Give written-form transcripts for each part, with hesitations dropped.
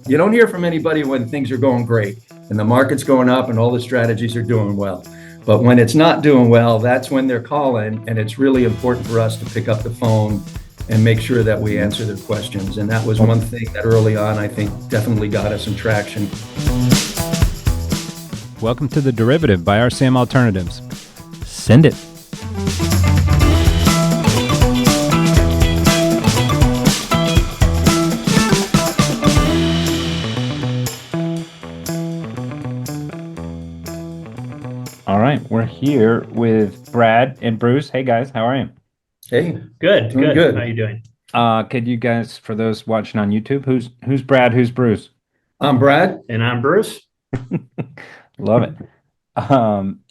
You don't hear from anybody when things are going great and the market's going up and all the strategies are doing well. But when it's not doing well, that's when they're calling, and it's really important for us to pick up the phone and make sure that we answer their questions. And that was one thing that early on, I think, definitely got us some traction. Welcome to The Derivative by RCM Alternatives. Send it. All right, we're here with Brad and Bruce. Hey guys, how are you? Hey, good. Good. How you doing? Could you guys, for those watching on YouTube, who's Brad, who's Bruce? I'm Brad. And I'm Bruce. Love it.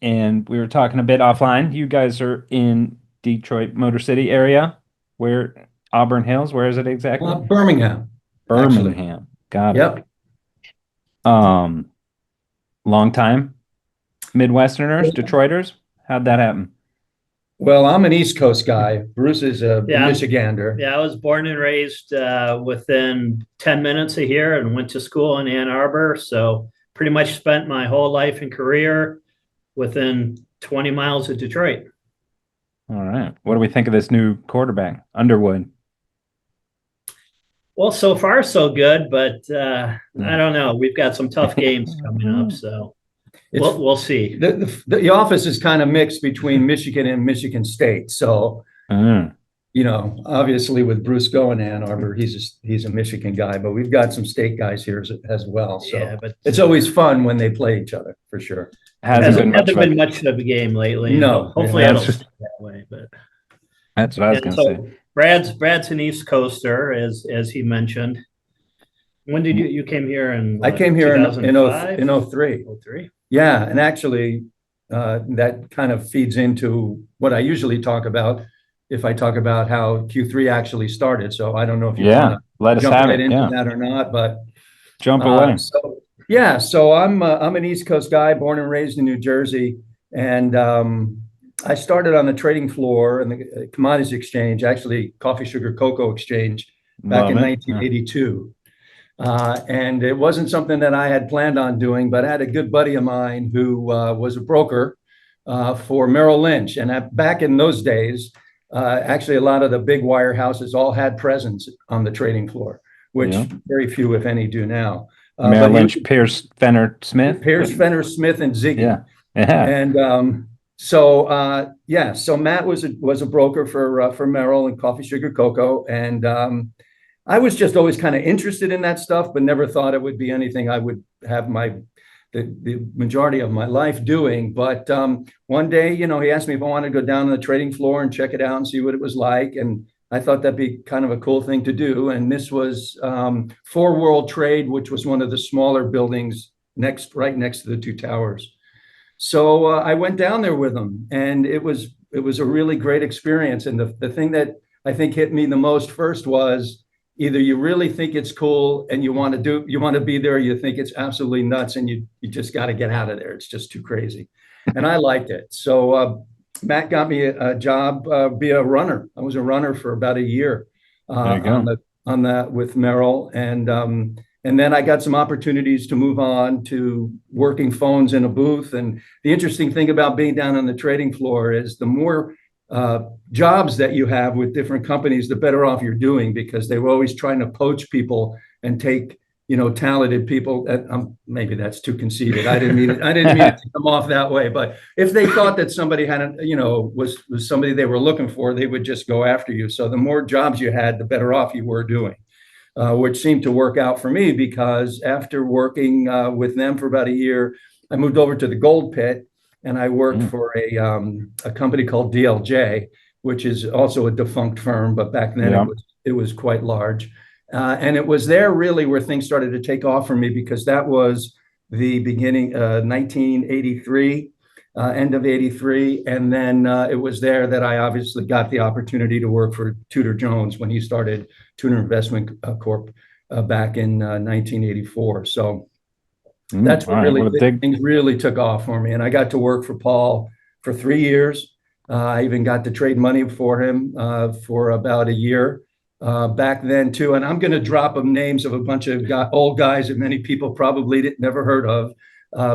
And we were talking a bit offline. You guys are in Detroit, Motor City area. Where? Auburn Hills. Where is it exactly? Birmingham. Birmingham. Actually. Got it. Yep. Long time Midwesterners, Detroiters. How'd that happen? Well, I'm an East Coast guy. Bruce is a Michigander. Yeah, I was born and raised within 10 minutes of here and went to school in Ann Arbor. So pretty much spent my whole life and career within 20 miles of Detroit. All right. What do we think of this new quarterback, Underwood? Well, so far so good, but I don't know. We've got some tough games coming up, so we'll see. The office is kind of mixed between Michigan and Michigan State. So, obviously with Bruce going to Ann Arbor, he's a Michigan guy, but we've got some state guys here as well. So yeah, but it's always fun when they play each other, for sure. Hasn't been much of a game lately. No. Hopefully I don't stay that way, but that's what I was going to say. Brad's an East Coaster, as he mentioned. When did you came here in? I came here in 03. 03? Yeah, and actually that kind of feeds into what I usually talk about if I talk about how Q3 actually started. So I don't know if you want to jump right into that or not, but jump away. So I'm an East Coast guy, born and raised in New Jersey, and I started on the trading floor and the commodities exchange, actually coffee, sugar, cocoa exchange back in 1982. And it wasn't something that I had planned on doing, but I had a good buddy of mine who was a broker for Merrill Lynch. And back in those days, actually a lot of the big wire houses all had presence on the trading floor, which very few, if any, do now. Merrill Lynch, Pierce, Fenner, Smith? Pierce, Fenner, Smith, and Ziggy. Yeah. And so Matt was a broker for Merrill and coffee, sugar, cocoa, and I was just always kind of interested in that stuff, but never thought it would be anything I would have the majority of my life doing. But one day, he asked me if I wanted to go down to the trading floor and check it out and see what it was like, and I thought that'd be kind of a cool thing to do. And this was for World Trade, which was one of the smaller buildings right next to the two towers. So I went down there with them, and it was a really great experience. And the thing that I think hit me the most first was either you really think it's cool and you want to be there, or you think it's absolutely nuts and you just got to get out of there. It's just too crazy. And I liked it. So Matt got me a job, be a runner. I was a runner for about a year on that with Merrill. And then I got some opportunities to move on to working phones in a booth. And the interesting thing about being down on the trading floor is the more jobs that you have with different companies, the better off you're doing, because they were always trying to poach people and take, talented people. Maybe that's too conceited. I didn't mean it to come off that way. But if they thought that somebody had, was somebody they were looking for, they would just go after you. So the more jobs you had, the better off you were doing. Which seemed to work out for me, because after working with them for about a year, I moved over to the gold pit, and I worked for a company called DLJ, which is also a defunct firm, but back then it was quite large. And it was there really where things started to take off for me, because that was the beginning, 1983, end of 83. And then it was there that I obviously got the opportunity to work for Tudor Jones when he started Tudor Investment Corp back in 1984. So that's what things really took off for me. And I got to work for Paul for 3 years. I even got to trade money for him for about a year. back then too. And I'm going to drop them names of a bunch of old guys that many people probably never heard of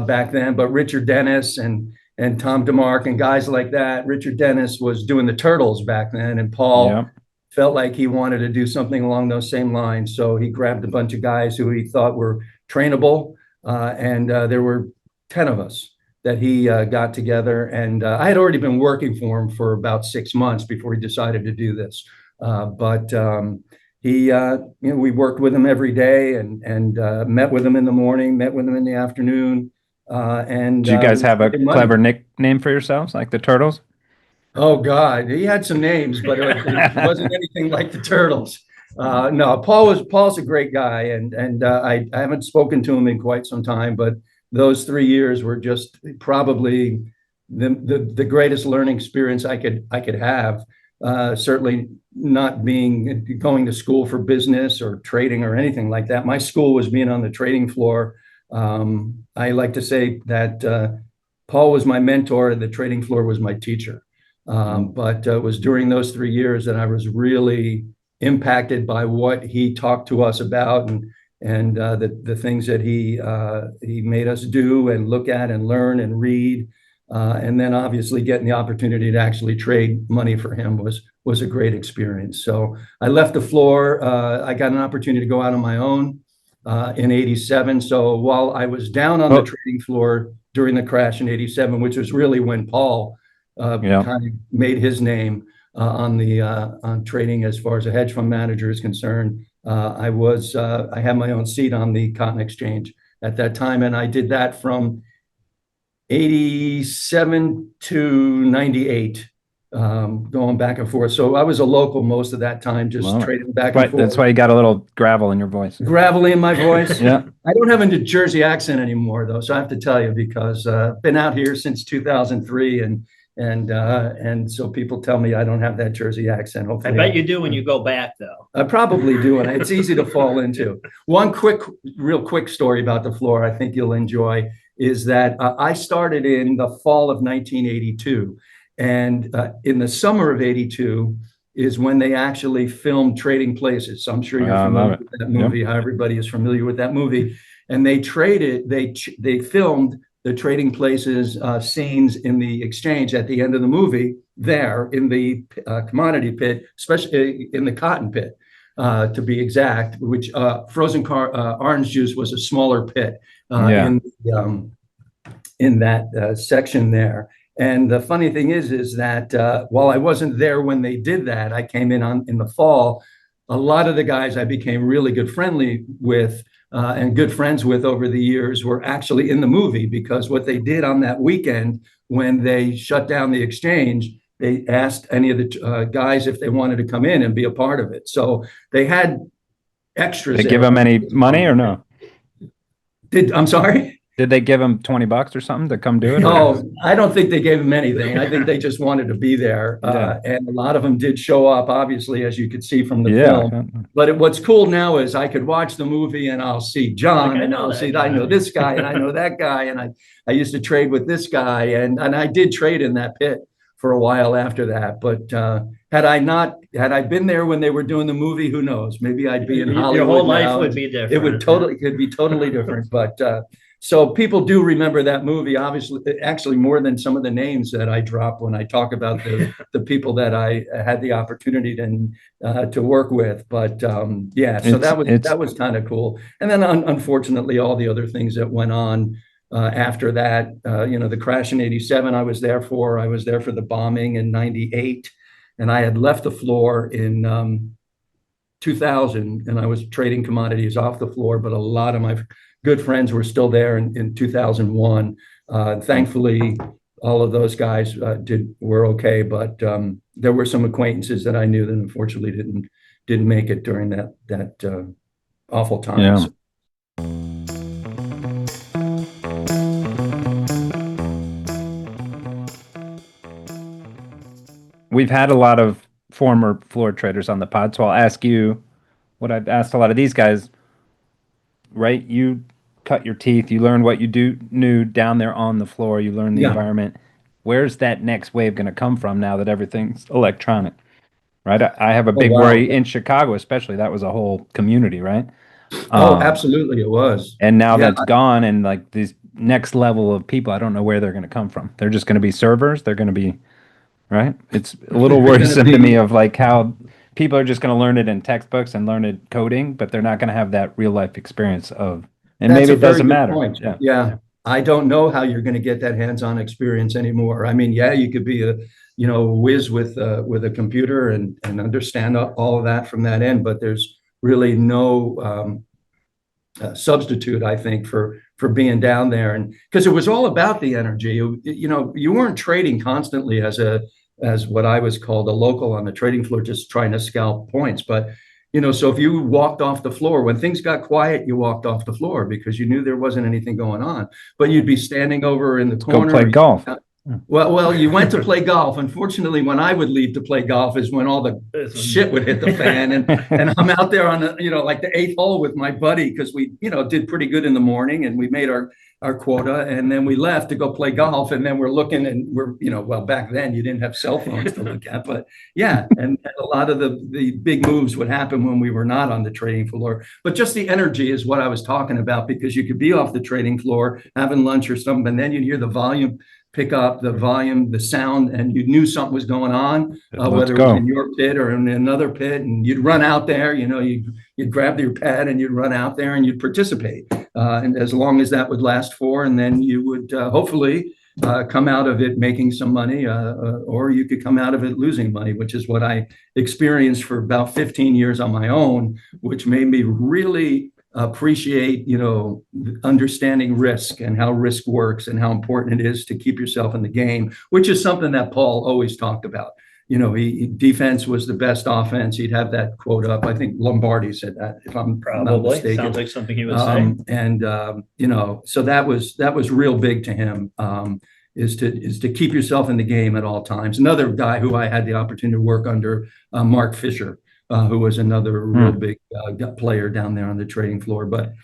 back then. But Richard Dennis and Tom DeMark and guys like that. Richard Dennis was doing the Turtles back then, and Paul Yep. felt like he wanted to do something along those same lines. So he grabbed a bunch of guys who he thought were trainable, and there were 10 of us that he got together. And I had already been working for him for about 6 months before he decided to do this. But we worked with him every day and met with him in the morning, met with him in the afternoon. And Do you guys have a traded money. clever nickname for yourselves, like the Turtles? Oh God, he had some names, but it wasn't anything like the Turtles. No, Paul's a great guy, and I haven't spoken to him in quite some time, but those 3 years were just probably the greatest learning experience I could have. Certainly not going to school for business or trading or anything like that. My school was being on the trading floor. I like to say that Paul was my mentor, and the trading floor was my teacher. But it was during those 3 years that I was really impacted by what he talked to us about, and the things that he made us do and look at and learn and read. And then obviously getting the opportunity to actually trade money for him was a great experience. So I left the floor. I got an opportunity to go out on my own in '87. So while I was down on the trading floor during the crash in '87, which was really when Paul kind of made his name on trading as far as a hedge fund manager is concerned. I had my own seat on the cotton exchange at that time, and I did that from '87 to '98, going back and forth. So I was a local most of that time, just trading back and forth. That's why you got a little gravel in your voice. Gravelly in my voice. Yeah. I don't have a New Jersey accent anymore, though, so I have to tell you, because I've been out here since 2003, and so people tell me I don't have that Jersey accent. I Hopefully, bet you do when you go back, though. I probably do, and it's easy to fall into. One real quick story about the floor I think you'll enjoy is that I started in the fall of 1982, and in the summer of '82 is when they actually filmed Trading Places. So I'm sure you're familiar with that movie. Yep. How everybody is familiar with that movie, and they filmed the Trading Places scenes in the exchange at the end of the movie there in the commodity pit, especially in the cotton pit, to be exact, which frozen orange juice was a smaller pit in that section there. And the funny thing is that while I wasn't there when they did that, I came in the fall. A lot of the guys I became really friendly with and good friends with over the years were actually in the movie, because what they did on that weekend when they shut down the exchange, they asked any of the guys if they wanted to come in and be a part of it. So they had extras. Did they give them any money or no? I'm sorry? Did they give them $20 or something to come do it? No, I don't think they gave them anything. I think they just wanted to be there. And a lot of them did show up, obviously, as you could see from the film. But what's cool now is I could watch the movie and I'll see John, and I'll see, I know this guy and I know that guy. And I used to trade with this guy. And I did trade in that pit for a while after that. But had I been there when they were doing the movie, who knows? Maybe I'd be in Hollywood. Your whole life now. would be different. It could be totally different. But so people do remember that movie, obviously, actually more than some of the names that I drop when I talk about the people that I had the opportunity to work with. But so that was kind of cool. And then unfortunately, all the other things that went on after that, the crash in '87, I was there for the bombing in '98, and I had left the floor in 2000, and I was trading commodities off the floor, but a lot of my good friends were still there in 2001. Thankfully, all of those guys were okay, but there were some acquaintances that I knew that unfortunately didn't make it during that awful time. Yeah. We've had a lot of former floor traders on the pod, so I'll ask you what I've asked a lot of these guys. Right, you cut your teeth, you learned what you knew down there on the floor, you learned the environment. Where's that next wave going to come from now that everything's electronic? right? I have a Oh, big wow. worry in Chicago, especially. That was a whole community, right? Oh, Um, absolutely, it was. and now Yeah, that's gone, and like these next level of people, I don't know where they're going to come from. They're just going to be servers. They're going to be, right? It's a little they're going to worrisome to me be. of like how people are just going to learn it in textbooks and learn it coding, but they're not going to have that real life experience of, and That's maybe a it very doesn't good matter. point. Yeah. Yeah. I don't know how you're going to get that hands-on experience anymore. I mean, yeah, you could be a, whiz with a computer and understand all of that from that end, but there's really no substitute, I think, for being down there. And because it was all about the energy. You weren't trading constantly as what I was called a local on the trading floor, just trying to scalp points. But so if you walked off the floor when things got quiet, you walked off the floor because you knew there wasn't anything going on. But you'd be standing over in the Go play corner. golf. Well, you went to play golf. Unfortunately, when I would leave to play golf is when all the shit would hit the fan, and I'm out there on the, like the eighth hole with my buddy because we, did pretty good in the morning and we made our quota, and then we left to go play golf, and then we're looking and we're, well, back then you didn't have cell phones to look at, but yeah, and a lot of the big moves would happen when we were not on the trading floor. But just the energy is what I was talking about, because you could be off the trading floor having lunch or something, and then you'd hear the volume pick up, the volume, the sound, and you knew something was going on, whether it was in your pit or in another pit, and you'd run out there, you'd grab your pad and you'd run out there and you'd participate. And as long as that would last for, and then you would hopefully come out of it making some money, or you could come out of it losing money, which is what I experienced for about 15 years on my own, which made me really appreciate, understanding risk and how risk works and how important it is to keep yourself in the game, which is something that Paul always talked about. Defense was the best offense. He'd have that quote up. I think Lombardi said that, if I'm not mistaken. Sounds like something he would say. So that was real big to him. Is to keep yourself in the game at all times. Another guy who I had the opportunity to work under, Mark Fisher, who was another real big player down there on the trading floor. But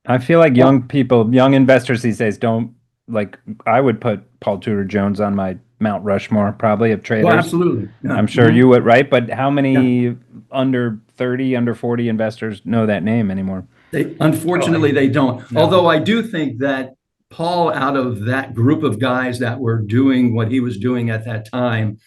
I feel like young investors these days don't like. I would put Paul Tudor Jones on my Mount Rushmore probably of traders. well, absolutely. Yeah. I'm sure you would, right? But how many under 30, under 40 investors know that name anymore? Unfortunately, they don't. No. Although I do think that Paul, out of that group of guys that were doing what he was doing at that time,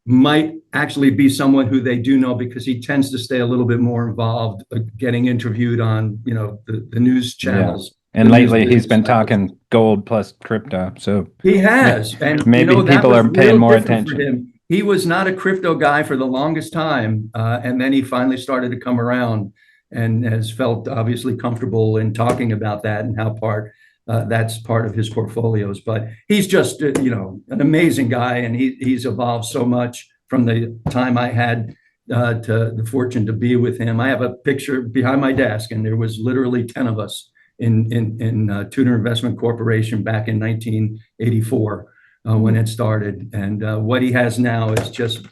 might actually be someone who they do know, because he tends to stay a little bit more involved, getting interviewed on, the news channels. And the lately news he's been cycles. talking gold plus crypto. So He has, and maybe that people was are paying real more different for attention. him. He was not a crypto guy for the longest time, and then he finally started to come around and has felt obviously comfortable in talking about that and how that's part of his portfolios. But he's just an amazing guy, and he's evolved so much from the time I had to the fortune to be with him. I have a picture behind my desk, and there was literally 10 of us in Tudor Investment Corporation back in 1984 when it started. And what he has now is just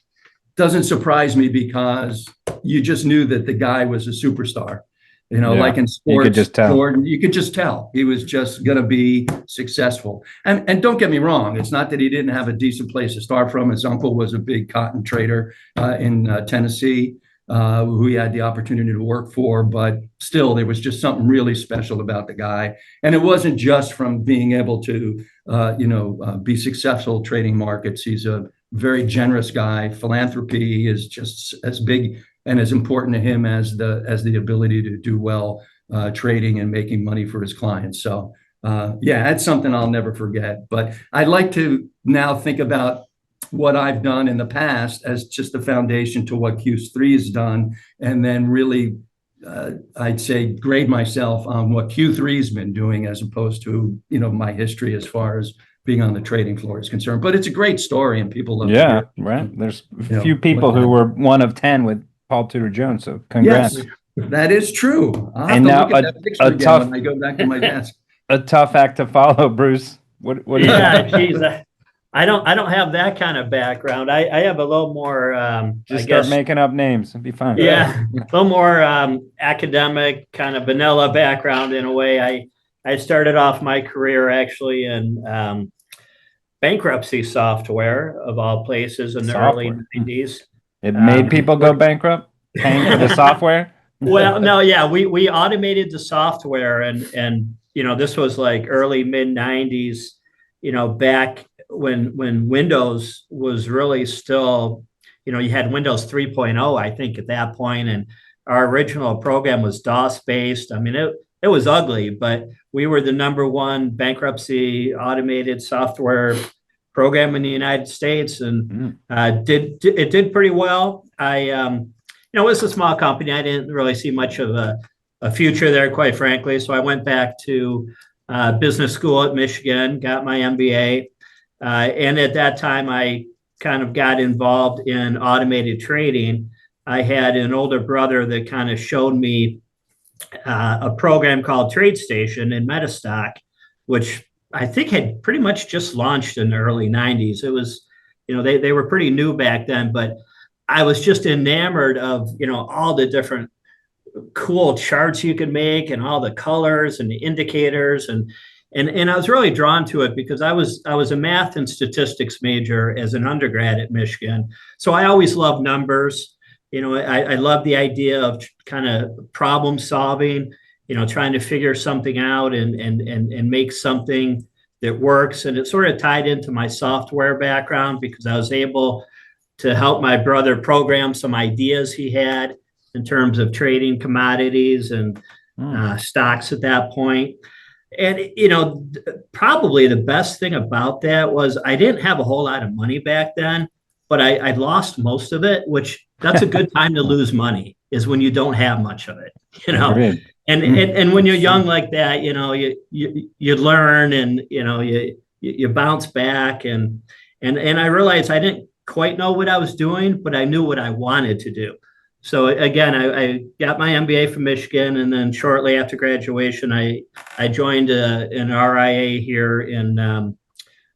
doesn't surprise me, because you just knew that the guy was a superstar. Like in sports, you could just tell. Jordan, you could just tell he was just going to be successful. And don't get me wrong, it's not that he didn't have a decent place to start from. His uncle was a big cotton trader in Tennessee, who he had the opportunity to work for. But still, there was just something really special about the guy. And it wasn't just from being able to, be successful trading markets. He's a very generous guy. Philanthropy is just as big and as important to him as the ability to do well trading and making money for his clients. So that's something I'll never forget. But I'd like to now think about what I've done in the past as just the foundation to what Q3 has done, and then really I'd say grade myself on what Q3 has been doing, as opposed to my history as far as being on the trading floor is concerned. But it's a great story, and people love to hear. Right. There's a few people who were one of 10 with Paul Tudor Jones. So congrats. Yes, that is true. I'll have And to now look at that picture again when I go back to my desk. A tough act to follow, Bruce. What do you Yeah, geez, I don't have that kind of background. I have a little more just I start guess, making up names and be fine. yeah, a little more academic, kind of vanilla background in a way. I started off my career actually in bankruptcy software, of all places, in the early 90s. It made people go bankrupt paying for the software. Well, no, yeah, we automated the software, and this was like early mid '90s, back when Windows was really still, you had Windows 3.0, I think, at that point, and our original program was DOS based. I mean, it was ugly, but we were the #1 bankruptcy automated software program in the United States, and it did pretty well. It was a small company. I didn't really see much of a future there, quite frankly. So I went back to business school at Michigan, got my MBA. And at that time, I kind of got involved in automated trading. I had an older brother that kind of showed me a program called TradeStation in Metastock, which I think had pretty much just launched in the early '90s. It was, they were pretty new back then, but I was just enamored of, all the different cool charts you could make and all the colors and the indicators, and I was really drawn to it because I was a math and statistics major as an undergrad at Michigan. So I always loved numbers. I love the idea of kind of problem solving, trying to figure something out and make something that works. And it sort of tied into my software background because I was able to help my brother program some ideas he had in terms of trading commodities and stocks at that point. And, probably the best thing about that was I didn't have a whole lot of money back then, but I lost most of it, which that's a good time to lose money, is when you don't have much of it, and when you're young like that, you learn, and, you bounce back, and I realized I didn't quite know what I was doing, but I knew what I wanted to do. So again, I got my MBA from Michigan, and then shortly after graduation, I joined an RIA here in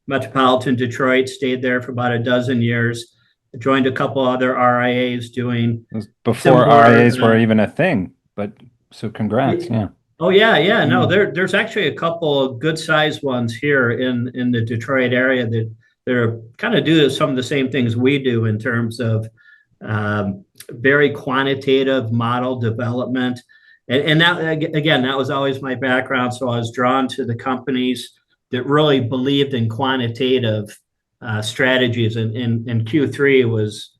metropolitan Detroit, stayed there for about a dozen years. I joined a couple other RIAs doing before RIAs were even a thing, but so congrats. Yeah. Oh yeah. No, there's actually a couple of good sized ones here in the Detroit area that they're kind of do some of the same things we do in terms of very quantitative model development. And that, again, that was always my background. So I was drawn to the companies that really believed in quantitative strategies. And Q3 was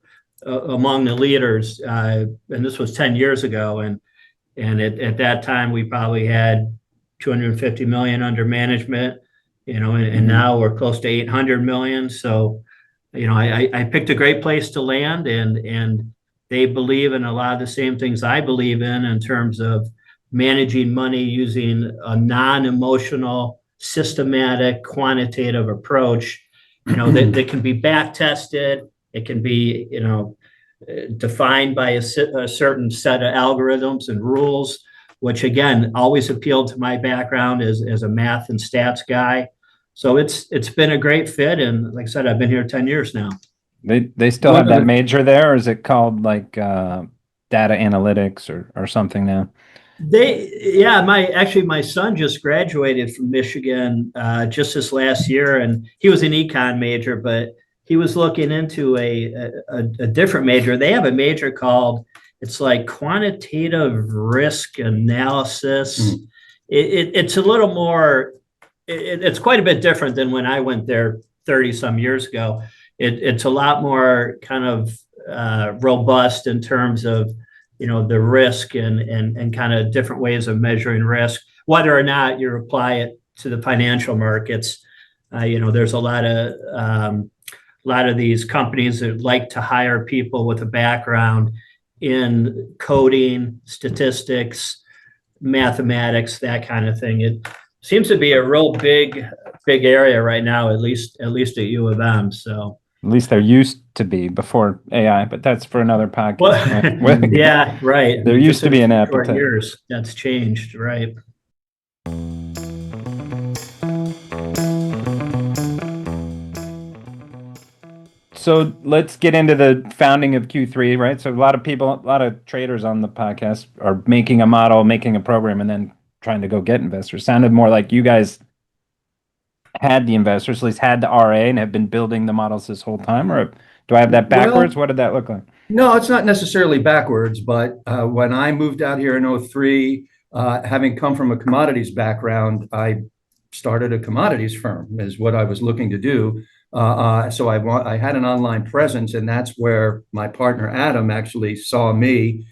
among the leaders. And this was 10 years ago. And at that time, we probably had 250 million under management. And now we're close to 800 million. So, I picked a great place to land, and they believe in a lot of the same things I believe in terms of managing money using a non-emotional, systematic, quantitative approach, that can be back tested. It can be, defined by a certain set of algorithms and rules, which again always appealed to my background as a math and stats guy. So it's been a great fit, and like I said, I've been here 10 years now. They still have that major there, or is it called like data analytics or something now? My son just graduated from Michigan just this last year, and he was an econ major, but he was looking into a different major. They have a major called, it's like quantitative risk analysis. It's a little more, it's quite a bit different than when I went there 30 some years ago. It's a lot more kind of robust in terms of, the risk and kind of different ways of measuring risk, whether or not you apply it to the financial markets. There's a lot of these companies that like to hire people with a background in coding, statistics, mathematics, that kind of thing. It seems to be a real big area right now, at least at U of M. So at least there used to be before AI, but that's for another podcast. Well, yeah, right. There used to be an appetite. Years, that's changed, right? So let's get into the founding of Q3, right? So a lot of traders on the podcast are making a model, making a program, and then trying to go get investors. Sounded more like you guys had the investors, at least had the RA, and have been building the models this whole time, or do I have that backwards? Well, What did that look like? no, it's not necessarily backwards, but when I moved out here in '03, having come from a commodities background, I started a commodities firm is what I was looking to do. So I had an online presence, and that's where my partner Adam actually saw me.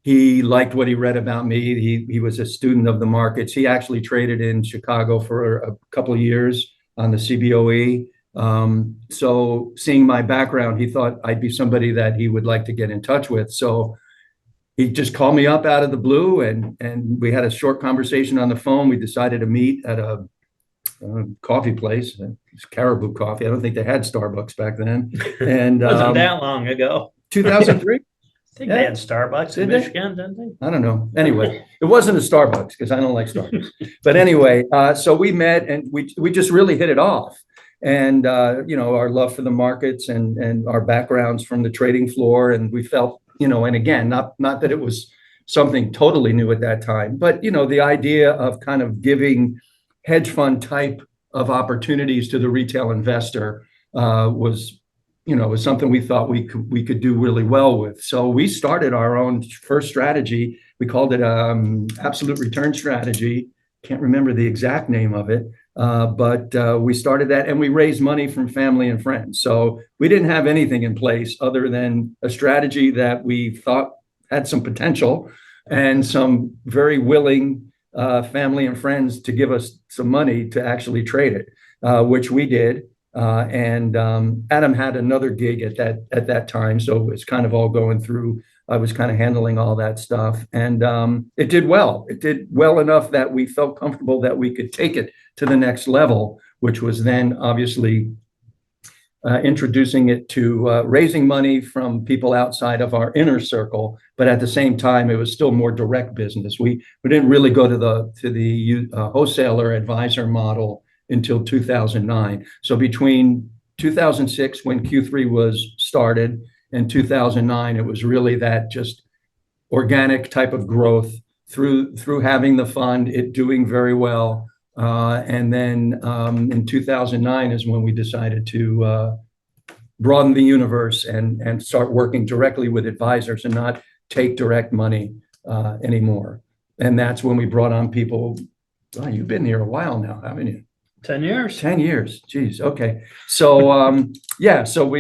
He liked what he read about me. He was a student of the markets. He actually traded in Chicago for a couple of years on the CBOE. So seeing my background, he thought I'd be somebody that he would like to get in touch with. So he just called me up out of the blue, and we had a short conversation on the phone. We decided to meet at a coffee place. It's Caribou Coffee. I don't think they had Starbucks back then. And Wasn't that long ago. 2003. I think they had Starbucks in Did they? Michigan, didn't they? I don't know. Anyway, it wasn't a Starbucks because I don't like Starbucks. But anyway, so we met and we just really hit it off. And our love for the markets and our backgrounds from the trading floor, and we felt, and again, not that it was something totally new at that time, but the idea of kind of giving hedge fund type of opportunities to the retail investor was something we thought we could do really well with. So we started our own first strategy. We called it absolute return strategy. Can't remember the exact name of it, but we started that, and we raised money from family and friends. So we didn't have anything in place other than a strategy that we thought had some potential and some very willing family and friends to give us some money to actually trade it, which we did. And Adam had another gig at that time, so it's kind of all going through. I was kind of handling all that stuff, and it did well. It did well enough that we felt comfortable that we could take it to the next level, which was then obviously introducing it to raising money from people outside of our inner circle. But at the same time, it was still more direct business. We didn't really go to the wholesaler advisor model until 2009. So between 2006, when Q3 was started, and 2009, it was really that just organic type of growth through having the fund, it doing very well. And then in 2009 is when we decided to broaden the universe and start working directly with advisors and not take direct money anymore. And that's when we brought on people. Oh, you've been here a while now, haven't you? 10 years. 10 years. Geez. Okay. So so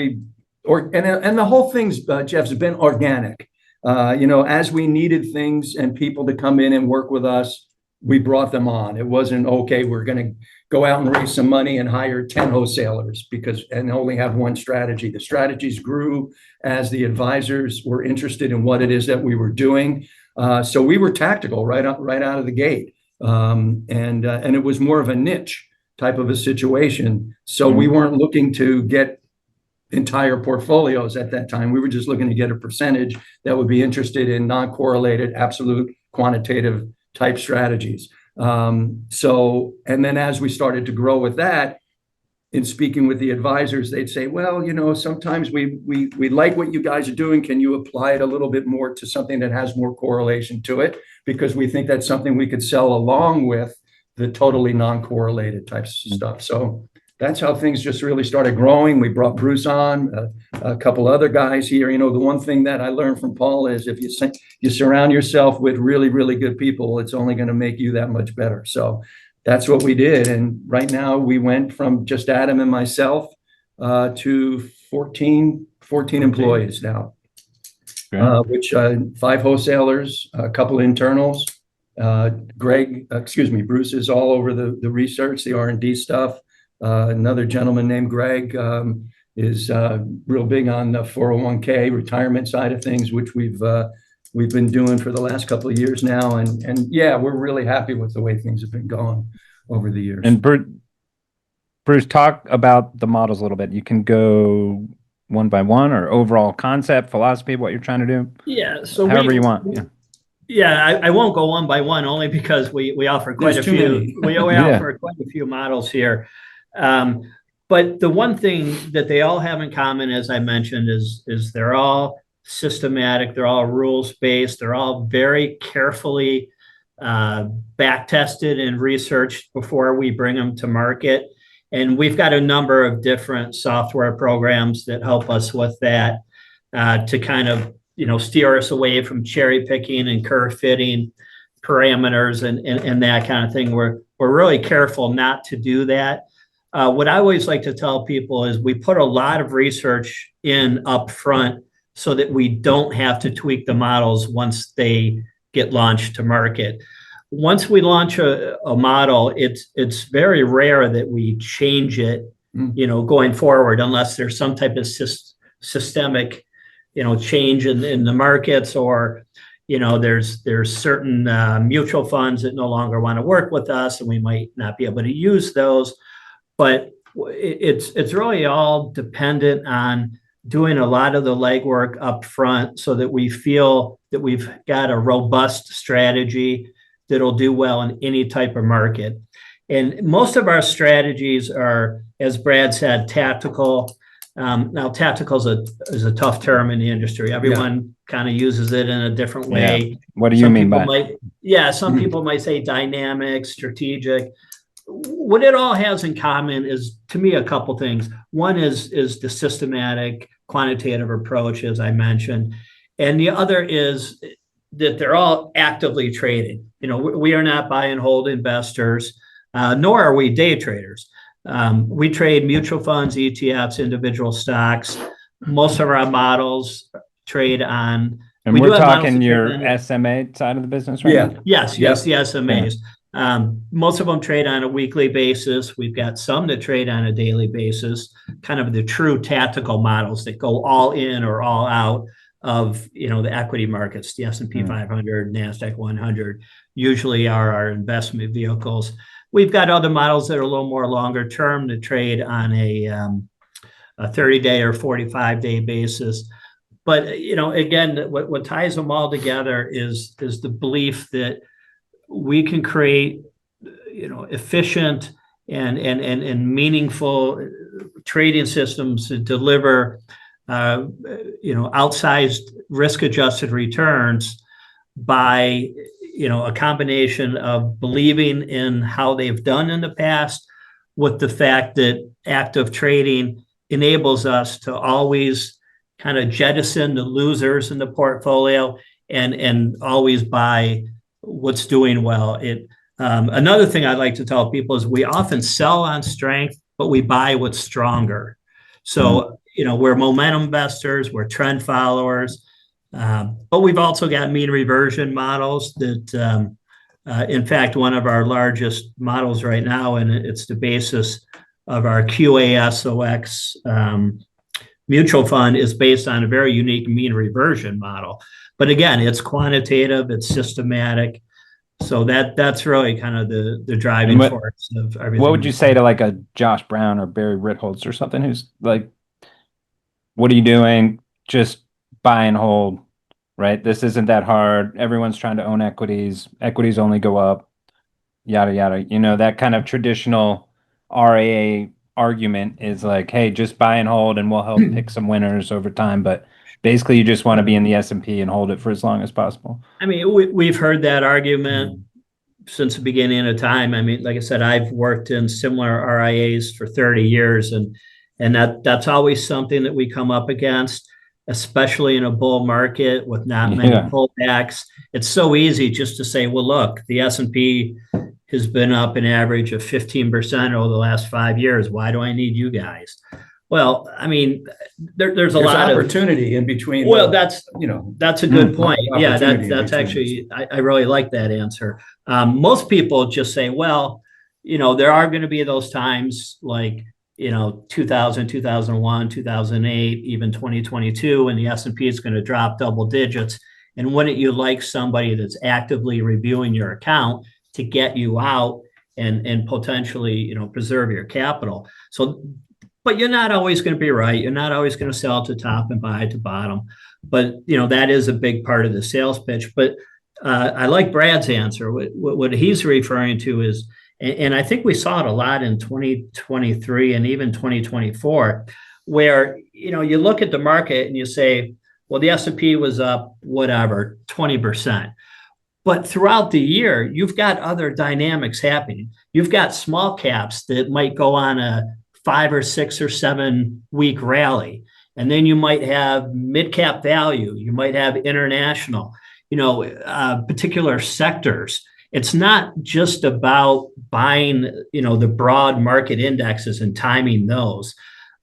and the whole thing's, Jeff, has been organic. As we needed things and people to come in and work with us, we brought them on. It wasn't, okay, we're going to go out and raise some money and hire 10 wholesalers and only have one strategy. The strategies grew as the advisors were interested in what it is that we were doing. So we were tactical right out of the gate. And it was more of a niche type of a situation. So we weren't looking to get entire portfolios at that time. We were just looking to get a percentage that would be interested in non-correlated, absolute quantitative type strategies. And then as we started to grow with that, in speaking with the advisors, they'd say, well, sometimes we like what you guys are doing. Can you apply it a little bit more to something that has more correlation to it? Because we think that's something we could sell along with the totally non-correlated types of stuff. So that's how things just really started growing. We brought Bruce on, a couple other guys here. The one thing that I learned from Paul is if you surround yourself with really, really good people, it's only going to make you that much better. So that's what we did. And right now we went from just Adam and myself to 14 employees now, which 5 wholesalers, a couple internals. Bruce is all over the research, the R&D stuff. Another gentleman named Greig is real big on the 401k retirement side of things, which we've been doing for the last couple of years now. And yeah, we're really happy with the way things have been going over the years. And Bruce, talk about the models a little bit. You can go one by one or overall concept, philosophy, what you're trying to do. Yeah. So however you want. Yeah. Yeah, I won't go one by one only because we offer quite a few. We offer quite a few models here. But the one thing that they all have in common, as I mentioned, is they're all systematic. They're all rules-based. They're all very carefully back-tested and researched before we bring them to market. And we've got a number of different software programs that help us with that, to kind of, steer us away from cherry picking and curve fitting parameters and that kind of thing. We're really careful not to do that. What I always like to tell people is we put a lot of research in up front so that we don't have to tweak the models once they get launched to market. Once we launch a model, it's very rare that we change it, going forward, unless there's some type of systemic, change in the markets, or, there's certain mutual funds that no longer want to work with us, and we might not be able to use those. But it's really all dependent on doing a lot of the legwork up front so that we feel that we've got a robust strategy that'll do well in any type of market. And most of our strategies are, as Brad said, tactical. Now, tactical is a tough term in the industry. Everyone kind of uses it in a different way. Yeah. What do you mean by? Some people might say dynamic, strategic. What it all has in common is, to me, a couple things. One is the systematic quantitative approach, as I mentioned, and the other is that they're all actively traded. We are not buy and hold investors, nor are we day traders. We trade mutual funds, ETFs, individual stocks. Most of our models trade on. And we're talking your SMA side of the business, right? Yeah. Yes, the SMAs. Yeah. Most of them trade on a weekly basis. We've got some that trade on a daily basis, kind of the true tactical models that go all in or all out of, the equity markets. The S&P 500, NASDAQ 100 usually are our investment vehicles. We've got other models that are a little more longer term that trade on a 30-day or 45-day basis. But, again, what ties them all together is the belief that we can create, efficient and meaningful trading systems to deliver, outsized risk-adjusted returns by, a combination of believing in how they've done in the past, with the fact that active trading enables us to always kind of jettison the losers in the portfolio and always buy what's doing well. Another thing I'd like to tell people is we often sell on strength, but we buy what's stronger. So, we're momentum investors, we're trend followers, but we've also got mean reversion models that, in fact, one of our largest models right now, and it's the basis of our QASOX mutual fund, is based on a very unique mean reversion model. But again, it's quantitative, it's systematic. So that's really kind of the driving force of everything. What would you say to like a Josh Brown or Barry Ritholtz or something who's like, what are you doing? Just buy and hold, right? This isn't that hard. Everyone's trying to own equities. Equities only go up, yada, yada. That kind of traditional RAA argument is like, hey, just buy and hold and we'll help pick some winners over time. But basically, you just want to be in the S&P and hold it for as long as possible. I mean, we've heard that argument since the beginning of time. I mean, like I said, I've worked in similar RIAs for 30 years, and that's always something that we come up against, especially in a bull market with not many pullbacks. It's so easy just to say, well, look, the S&P has been up an average of 15% over the last 5 years. Why do I need you guys? Well, I mean, there's a lot of opportunity in between. Well, that's a good point. Yeah, that's actually, I really like that answer. Most people just say, well, there are going to be those times like, 2000, 2001, 2008, even 2022, and the S&P is going to drop double digits. And wouldn't you like somebody that's actively reviewing your account to get you out and potentially, preserve your capital? So, but you're not always going to be right. You're not always going to sell at the top and buy at the bottom. But, that is a big part of the sales pitch. But I like Brad's answer. What he's referring to is, and I think we saw it a lot in 2023 and even 2024, where, you look at the market and you say, well, the S&P was up, whatever, 20%. But throughout the year, you've got other dynamics happening. You've got small caps that might go on a 5 or 6 or 7 week rally. And then you might have mid cap value. You might have international, particular sectors. It's not just about buying, the broad market indexes and timing those.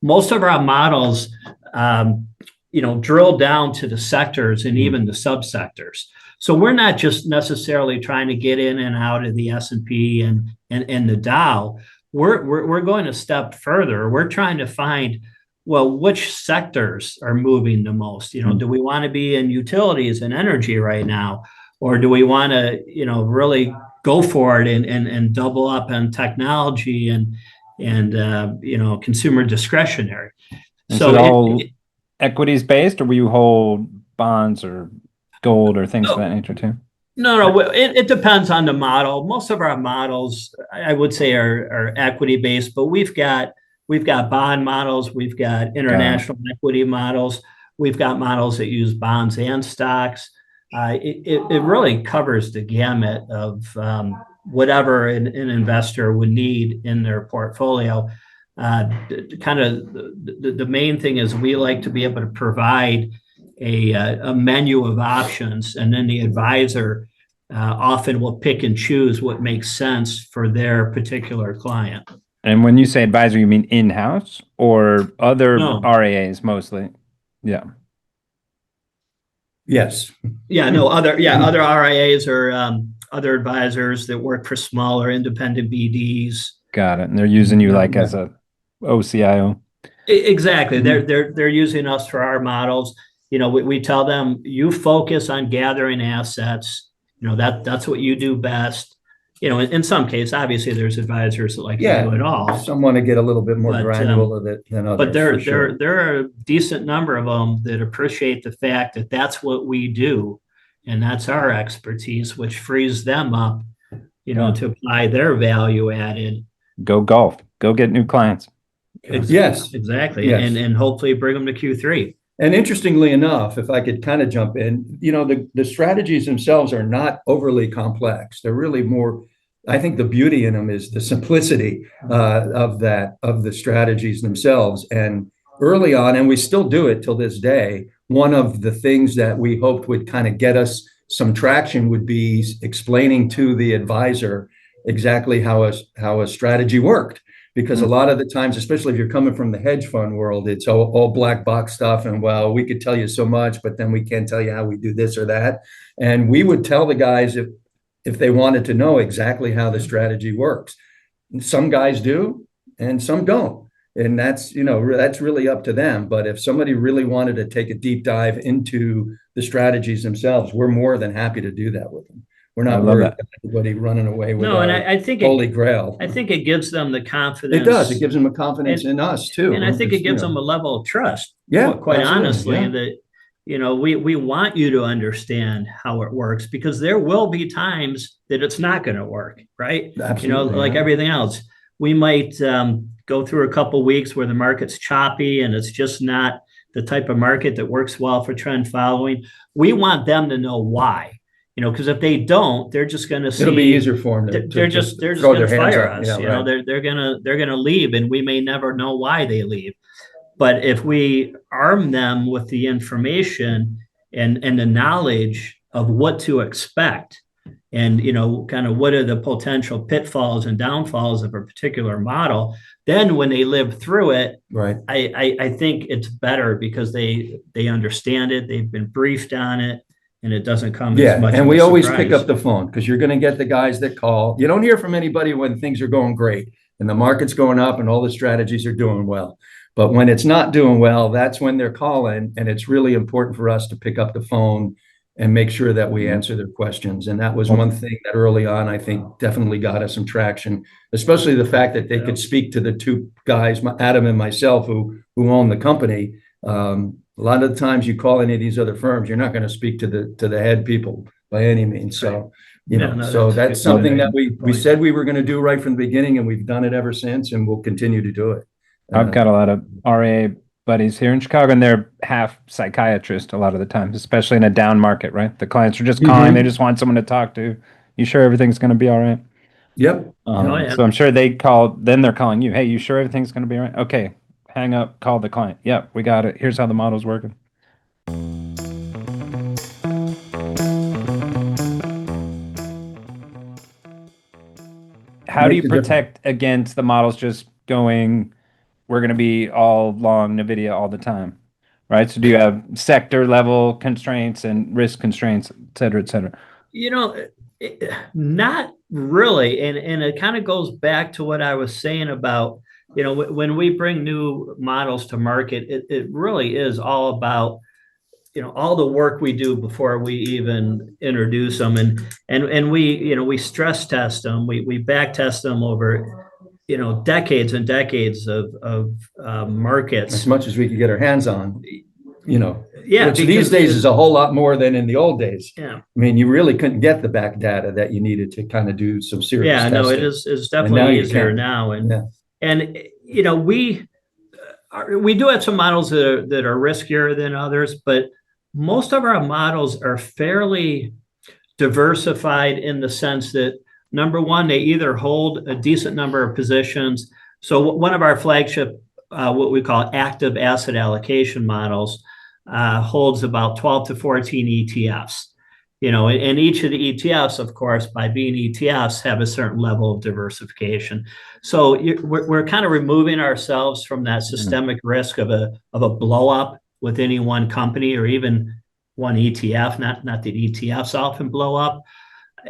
Most of our models, drill down to the sectors and even the subsectors. So we're not just necessarily trying to get in and out of the S&P and the Dow. We're going a step further. We're trying to find, well, which sectors are moving the most? Do we want to be in utilities and energy right now? Or do we want to, really go for it and double up on technology and consumer discretionary? Is it all equities based, or will you hold bonds or gold or things of that nature too? No. It depends on the model. Most of our models, I would say, are equity based, but we've got bond models, we've got international equity models, we've got models that use bonds and stocks. It really covers the gamut of whatever an investor would need in their portfolio. Kind of the main thing is we like to be able to provide a menu of options, and then the advisor often will pick and choose what makes sense for their particular client. And when you say advisor, you mean in-house or other RIAs mostly? Yeah. Yes. Other RIAs or other advisors that work for smaller independent BDs. Got it. And they're using you like as a OCIO. Exactly. They're using us for our models. We tell them, you focus on gathering assets. That's what you do best. In some cases, obviously, there's advisors that like to do it all. Some want to get a little bit more granular than others. But there are a decent number of them that appreciate the fact that that's what we do, and that's our expertise, which frees them up, to apply their value added. Go golf. Go get new clients. Yes, exactly. Yes. And hopefully bring them to Q3. And interestingly enough, if I could kind of jump in, the strategies themselves are not overly complex. They're really more, I think the beauty in them is the simplicity of the strategies themselves. And early on, and we still do it till this day, one of the things that we hoped would kind of get us some traction would be explaining to the advisor exactly how a strategy worked. Because a lot of the times, especially if you're coming from the hedge fund world, it's all black box stuff. And well, we could tell you so much, but then we can't tell you how we do this or that. And we would tell the guys if they wanted to know exactly how the strategy works. Some guys do and some don't. And that's really up to them. But if somebody really wanted to take a deep dive into the strategies themselves, we're more than happy to do that with them. We're not worried about anybody running away with I think holy grail. I think it gives them the confidence. It does. It gives them a confidence in us too. And I think it gives them a level of trust. Yeah, quite honestly, that we want you to understand how it works, because there will be times that it's not going to work, right? Absolutely, like everything else. We might go through a couple of weeks where the market's choppy and it's just not the type of market that works well for trend following. We want them to know why. Because if they don't, they're just going to see. It'll be easier for them. They're just going to fire us. They're going to leave, and we may never know why they leave. But if we arm them with the information and the knowledge of what to expect, and kind of what are the potential pitfalls and downfalls of a particular model, then when they live through it, right? I think it's better because they understand it. They've been briefed on it. And it doesn't come as much. And we always pick up the phone, because you're going to get the guys that call. You don't hear from anybody when things are going great and the market's going up and all the strategies are doing well. But when it's not doing well, that's when they're calling. And it's really important for us to pick up the phone and make sure that we answer their questions. And that was one thing that early on, I think, definitely got us some traction, especially the fact that they could speak to the two guys, Adam and myself, who own the company. A lot of the times you call any of these other firms, you're not going to speak to the head people by any means. So, so that's something that we said we were going to do right from the beginning, and we've done it ever since, and we'll continue to do it. I've got a lot of RIA buddies here in Chicago, and they're half psychiatrist a lot of the times, especially in a down market, right? The clients are just calling, they just want someone to talk to. You sure everything's going to be all right? Yep. Oh, yeah. So I'm sure they're calling you. Hey, you sure everything's going to be all right? Okay, hang up, call the client. Yep, we got it. Here's how the model's working. How do you protect against the models just going, we're going to be all long NVIDIA all the time, right? So do you have sector level constraints and risk constraints, et cetera, et cetera? Not really. And it kind of goes back to what I was saying about, when we bring new models to market, it really is all about, all the work we do before we even introduce them. And we stress test them, we back test them over, decades and decades of markets. As much as we could get our hands on, Yeah, which these days is a whole lot more than in the old days. Yeah. I mean, you really couldn't get the back data that you needed to kind of do some serious testing. No, it's definitely easier now. And we do have some models that are riskier than others, but most of our models are fairly diversified in the sense that, number one, they either hold a decent number of positions. So one of our flagship, what we call active asset allocation models, holds about 12 to 14 ETFs. And each of the ETFs, of course, by being ETFs, have a certain level of diversification. So we're kind of removing ourselves from that systemic risk of a blow up with any one company or even one ETF. Not that ETFs often blow up.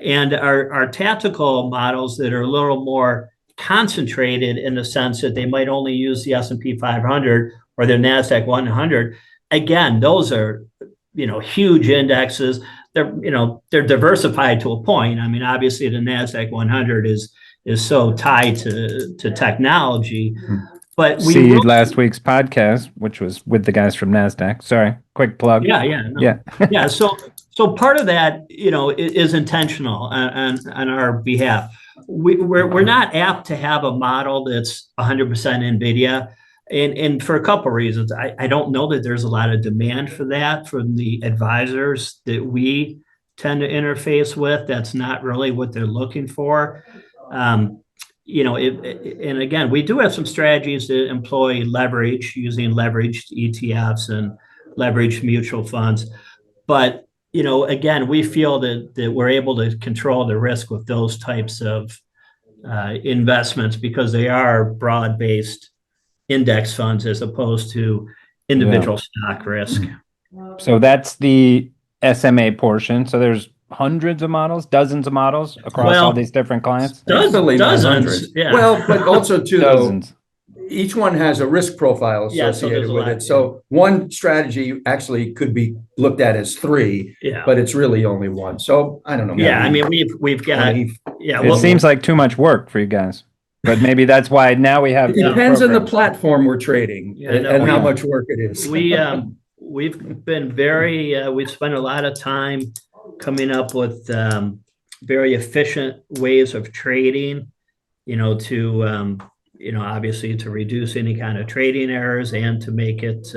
And our tactical models that are a little more concentrated in the sense that they might only use the S&P 500 or the NASDAQ 100. Again, those are, huge indexes. They're diversified to a point. I mean, obviously the NASDAQ 100 is so tied to technology. But see last week's podcast, which was with the guys from NASDAQ. Sorry, quick plug. Yeah. So part of that, is intentional on our behalf. We're not apt to have a model that's 100% NVIDIA. And for a couple of reasons. I don't know that there's a lot of demand for that from the advisors that we tend to interface with. That's not really what they're looking for. And again, we do have some strategies that employ leverage using leveraged ETFs and leveraged mutual funds. But, again, we feel that we're able to control the risk with those types of investments because they are broad-based index funds as opposed to individual stock risk. So that's the SMA portion. So there's hundreds of models, dozens of models across all these different clients. Dozens. Yeah. Well, but also too, Dozens. Each one has a risk profile associated with it. So one strategy actually could be looked at as three, but it's really only one. So I don't know. Yeah, I mean, we've got. It seems like too much work for you guys. But maybe that's why now we have. It depends on the platform we're trading and how much work it is. We've been we've spent a lot of time coming up with very efficient ways of trading, to obviously to reduce any kind of trading errors and to make it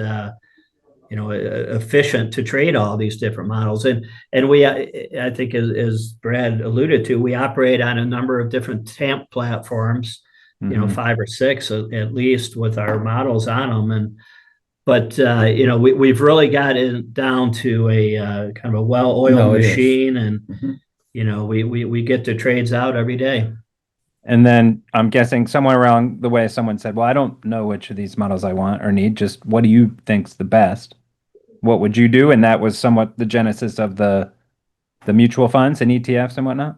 efficient to trade all these different models. And we, I think, as Brad alluded to, we operate on a number of different TAMP platforms, 5 or 6 at least with our models on them. But we've really got it down to a kind of a well-oiled machine, and we get the trades out every day. And then I'm guessing somewhere along the way, someone said, well, I don't know which of these models I want or need. Just what do you think's the best? What would you do? And that was somewhat the genesis of the mutual funds and ETFs and whatnot.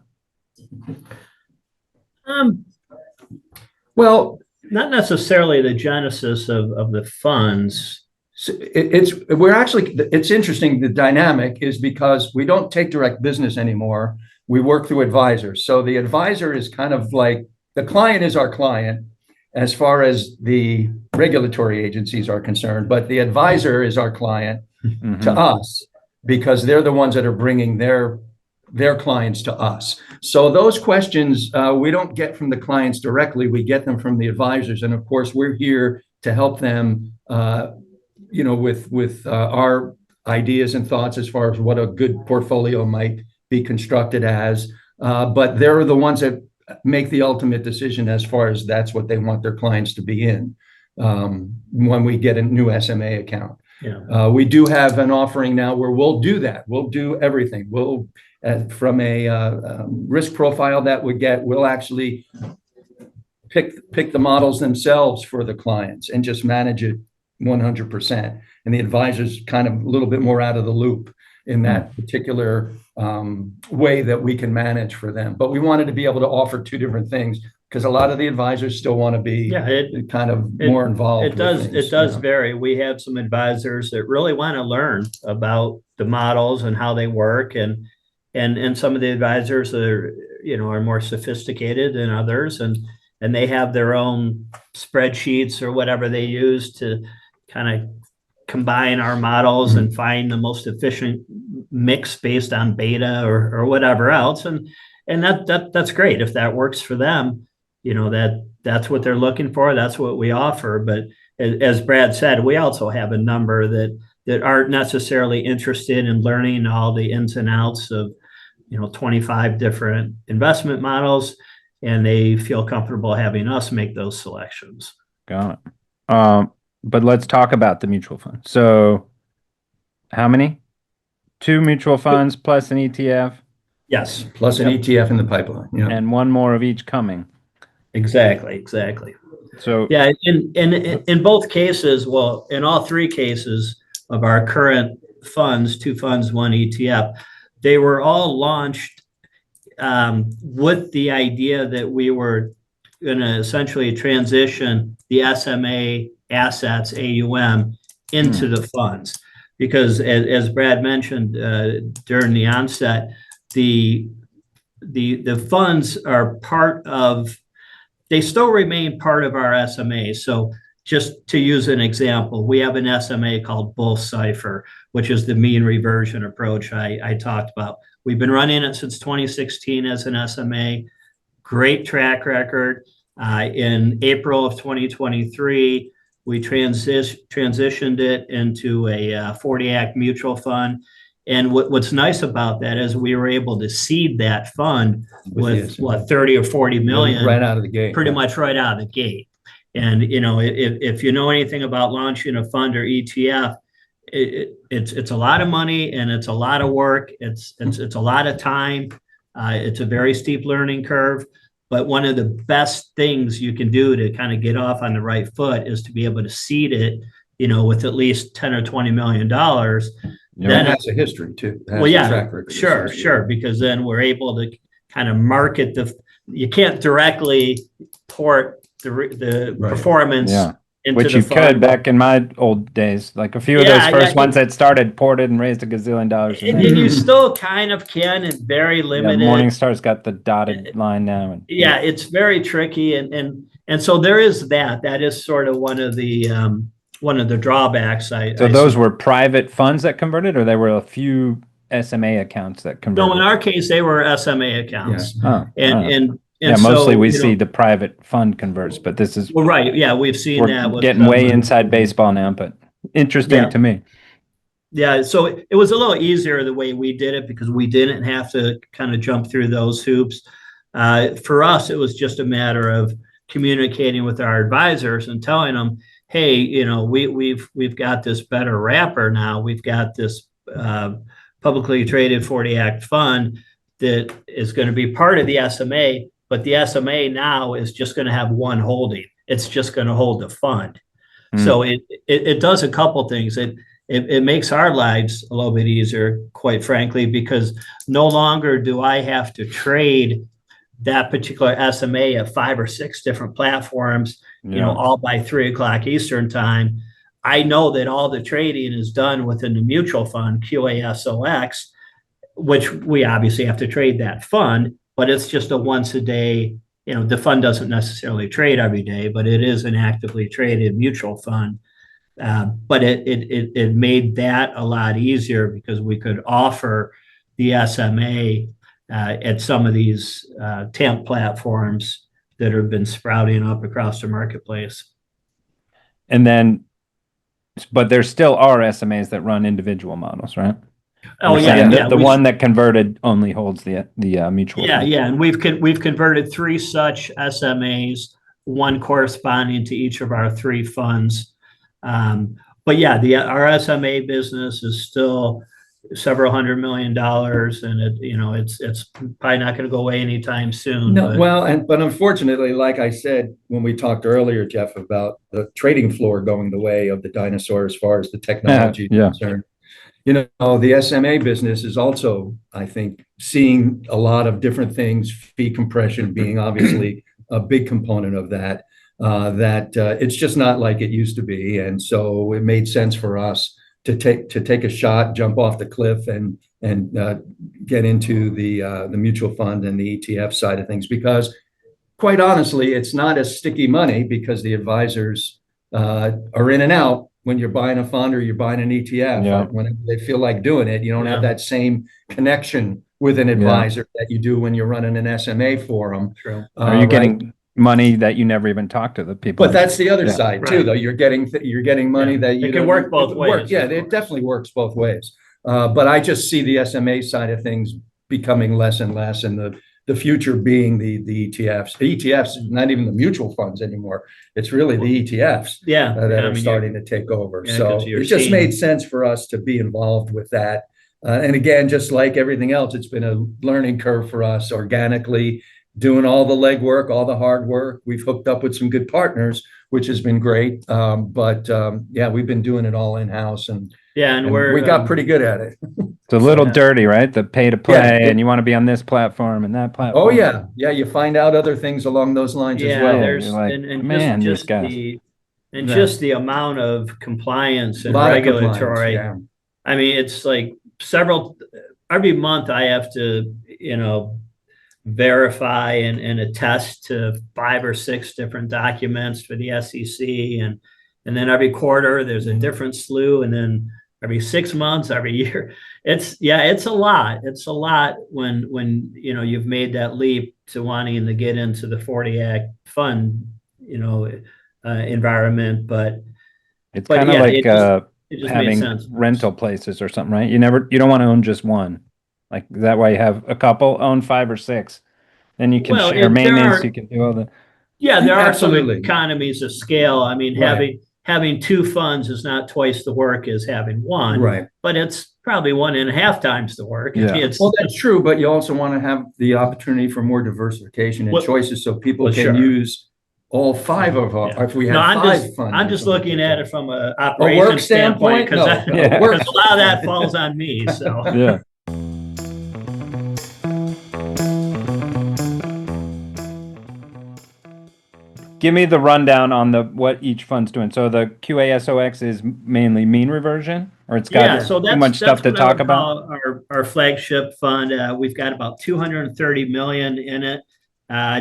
Well, not necessarily the genesis of the funds. It's interesting. The dynamic is because we don't take direct business anymore. We work through advisors. So the advisor is kind of like the client is our client as far as the regulatory agencies are concerned, but the advisor is our client to us because they're the ones that are bringing their clients to us. So those questions we don't get from the clients directly. We get them from the advisors. And of course, we're here to help them with our ideas and thoughts as far as what a good portfolio might be constructed as. But they're the ones that make the ultimate decision as far as that's what they want their clients to be in when we get a new SMA account. Yeah. We do have an offering now where we'll do that. We'll do everything. We'll, from a risk profile that we get, we'll actually pick the models themselves for the clients and just manage it 100%. And the advisor's kind of a little bit more out of the loop in that particular way that we can manage for them. But we wanted to be able to offer two different things because a lot of the advisors still want to be kind of more involved. It does vary. We have some advisors that really want to learn about the models and how they work, and some of the advisors are more sophisticated than others, and they have their own spreadsheets or whatever they use to kind of combine our models and find the most efficient mix based on beta or whatever else. And that's great. If that works for them, that's what they're looking for. That's what we offer. But as Brad said, we also have a number that aren't necessarily interested in learning all the ins and outs of 25 different investment models, and they feel comfortable having us make those selections. Got it. But let's talk about the mutual fund. So how many? 2 mutual funds plus an ETF? Yes. Plus an ETF in the pipeline. Yeah. And one more of each coming. Exactly. So yeah, in both cases, well, in all 3 cases of our current funds, 2 funds, 1 ETF, they were all launched with the idea that we were going to essentially transition the SMA assets, AUM, into the funds. Because as Brad mentioned during the onset, the funds are they still remain part of our SMA. So just to use an example, we have an SMA called Bull Cipher, which is the mean reversion approach I talked about. We've been running it since 2016 as an SMA. Great track record. In April of 2023, we transitioned it into a 40 Act mutual fund. And what's nice about that is we were able to seed that fund with 30 or 40 million right out of the gate, pretty much right out of the gate. And if you know anything about launching a fund or ETF, it's a lot of money and it's a lot of work. It's a lot of time. It's a very steep learning curve. But one of the best things you can do to kind of get off on the right foot is to be able to seed it, with at least 10 or 20 $million. Then it has a history too. Well, yeah, track record sure. Because then we're able to kind of market you can't directly port the performance into which you could back in my old days. Like a few of those first ones that started ported and raised $1 gazillion. And you still kind of can, and very limited. Morningstar's got the dotted line now. It's very tricky, and so there is that. That is sort of one of the drawbacks. So those were private funds that converted, or there were a few SMA accounts that converted? No, in our case, they were SMA accounts. Yeah. Mostly we see the private fund converts, but this is right. Yeah, we've seen that. Getting way inside baseball now, but interesting to me. Yeah, so it was a little easier the way we did it because we didn't have to kind of jump through those hoops. For us, it was just a matter of communicating with our advisors and telling them, hey, we've got this better wrapper now. We've got this publicly traded 40 Act fund that is going to be part of the SMA, but the SMA now is just going to have one holding. It's just going to hold the fund. So it does a couple things. It makes our lives a little bit easier, quite frankly, because no longer do I have to trade that particular SMA at 5 or 6 different platforms, all by 3 o'clock Eastern time. I know that all the trading is done within the mutual fund, QASOX, which we obviously have to trade that fund, but it's just a once a day, the fund doesn't necessarily trade every day, but it is an actively traded mutual fund. But it made that a lot easier because we could offer the SMA at some of these temp platforms that have been sprouting up across the marketplace. And then But there still are SMAs that run individual models, right? Oh, You're yeah, saying yeah. the one that converted only holds the mutual Yeah, fund. yeah, and we've converted 3 such SMAs, one corresponding to each of our 3 funds. But yeah, our SMA business is still several $100 million, and it's probably not going to go away anytime soon. No, But well, but unfortunately, like I said when we talked earlier, Jeff, about the trading floor going the way of the dinosaur as far as the technology is Yeah. concerned, the SMA business is also, I think, seeing a lot of different things, fee compression being obviously a big component of that, it's just not like it used to be. And so it made sense for us to take a shot, jump off the cliff, and get into the mutual fund and the ETF side of things, because quite honestly, it's not as sticky money because the advisors are in and out when you're buying a fund or you're buying an ETF. Yeah. Whenever they feel like doing it, you don't have Yeah. that same connection with an advisor that you do when you're running an SMA for them. True. Are you right? getting money that you never even talked to the people? But that's the other Yeah. side too, Right. though. You're getting money Yeah. that you It can don't- work both ways, Yeah, of it course. definitely works both ways. But I just see the SMA side of things becoming less and less, and the future being the ETFs. The ETFs, not even the mutual funds anymore. It's really the ETFs Yeah, that yeah, I are mean, starting to take over. yeah, So 'cause you're it just seeing- made sense for us to be involved with that. And again, just like everything else, it's been a learning curve for us, organically doing all the legwork, all the hard work. We've hooked up with some good partners, which has been great. Yeah, we've been doing it all in-house, and yeah, and we got pretty good at it. It's a little Yeah. dirty, right? The pay to play, Yeah. and you want to be on this platform and that platform. Oh, yeah. Yeah, you find out other things along those lines as Yeah, well. there's You're like, and man, these just guys. and Yeah. just the amount of compliance A and lot of compliance, regulatory. yeah. I mean, it's like every month I have to, verify and attest to 5 or 6 different documents for the SEC, and then every quarter there's a different slew, and then every 6 months, every year. It's a lot. It's a lot when you've made that leap to wanting to get into the 40 Act fund, environment. But It's kind of yeah, like it just made having sense. rental places or something, right? You don't want to own just one. Like that way you have a couple, own 5 or 6. Then you can Well, share there maintenance, are you can do all the there are some Absolutely. economies of scale. I mean, Right. having 2 funds is not twice the work as having one, Right. but it's probably 1.5 times the work. Yeah. It's Well, that's true, but you also want to have the opportunity for more diversification and Well- choices, so people well, can sure. use all 5 of our, Yeah. if we No, have I'm 5 just funds. I'm or just something looking like at that. it from an A operation work standpoint? because No. Yeah. a lot of that falls on me. So yeah. Give me the rundown on what each fund's doing. So the QASOX is mainly mean reversion, or it's got so too much stuff to what I talk would about. call our flagship fund. We've got about 230 million in it,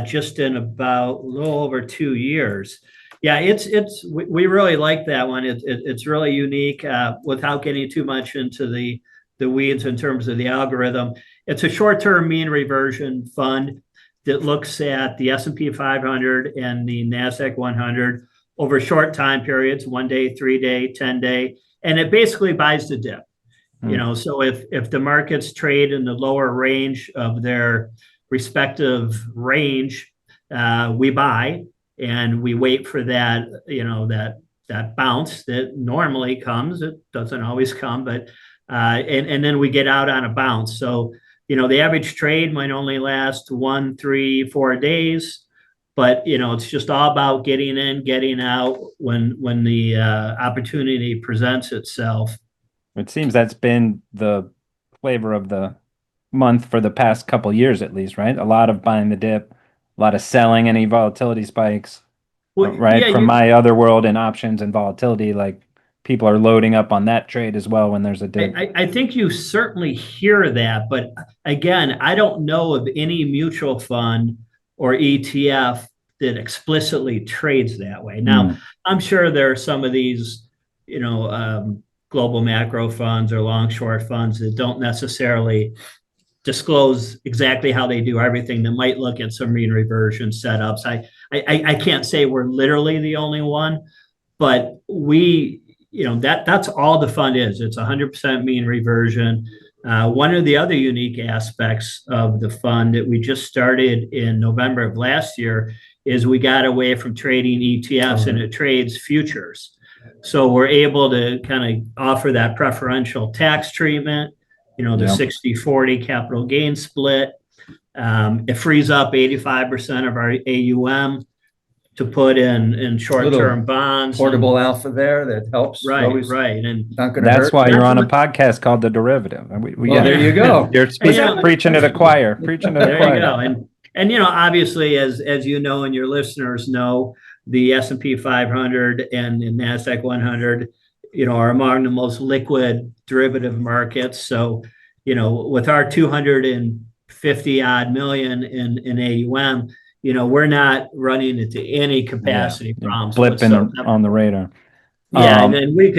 just in about a little over 2 years. Yeah, we really like that one. It's really unique. Without getting too much into the weeds in terms of the algorithm, it's a short-term mean reversion fund that looks at the S&P 500 and the NASDAQ 100 over short time periods, 1 day, 3 day, 10 day, and it basically buys the dip. So if the markets trade in the lower range of their respective range, we buy, and we wait for that, that bounce that normally comes. It doesn't always come, but and then we get out on a bounce. So the average trade might only last 1, 3, 4 days, but it's just all about getting in, getting out when the opportunity presents itself. It seems that's been the flavor of the month for the past couple years, at least, right? A lot of buying the dip, a lot of selling any volatility spikes, right? Yeah, From my other world in options and volatility, like people are loading up on that trade as well when there's a dip. I think you certainly hear that, but again, I don't know of any mutual fund or ETF that explicitly trades that way. Now, I'm sure there are some of these, global macro funds or long short funds that don't necessarily disclose exactly how they do everything. That might look at some mean reversion setups. I can't say we're literally the only one, but we that's all the fund is. It's 100% mean reversion. One of the other unique aspects of the fund that we just started in November of last year is we got away from trading ETFs and it trades futures. So we're able to kind of offer that preferential tax treatment, the 60-40 capital gain split. It frees up 85% of our AUM to put in short-term bonds. Portable alpha there that helps. Right. And not going to hurt. That's why you're on a podcast called The Derivative. There you go. You're preaching to the choir. Preaching to the choir. There you go. And obviously, as you know, and your listeners know, the S&P 500 and the NASDAQ 100, are among the most liquid derivative markets. So, with our 250 odd million in AUM, we're not running into any capacity problems. Blipping on the radar. Yeah, and then we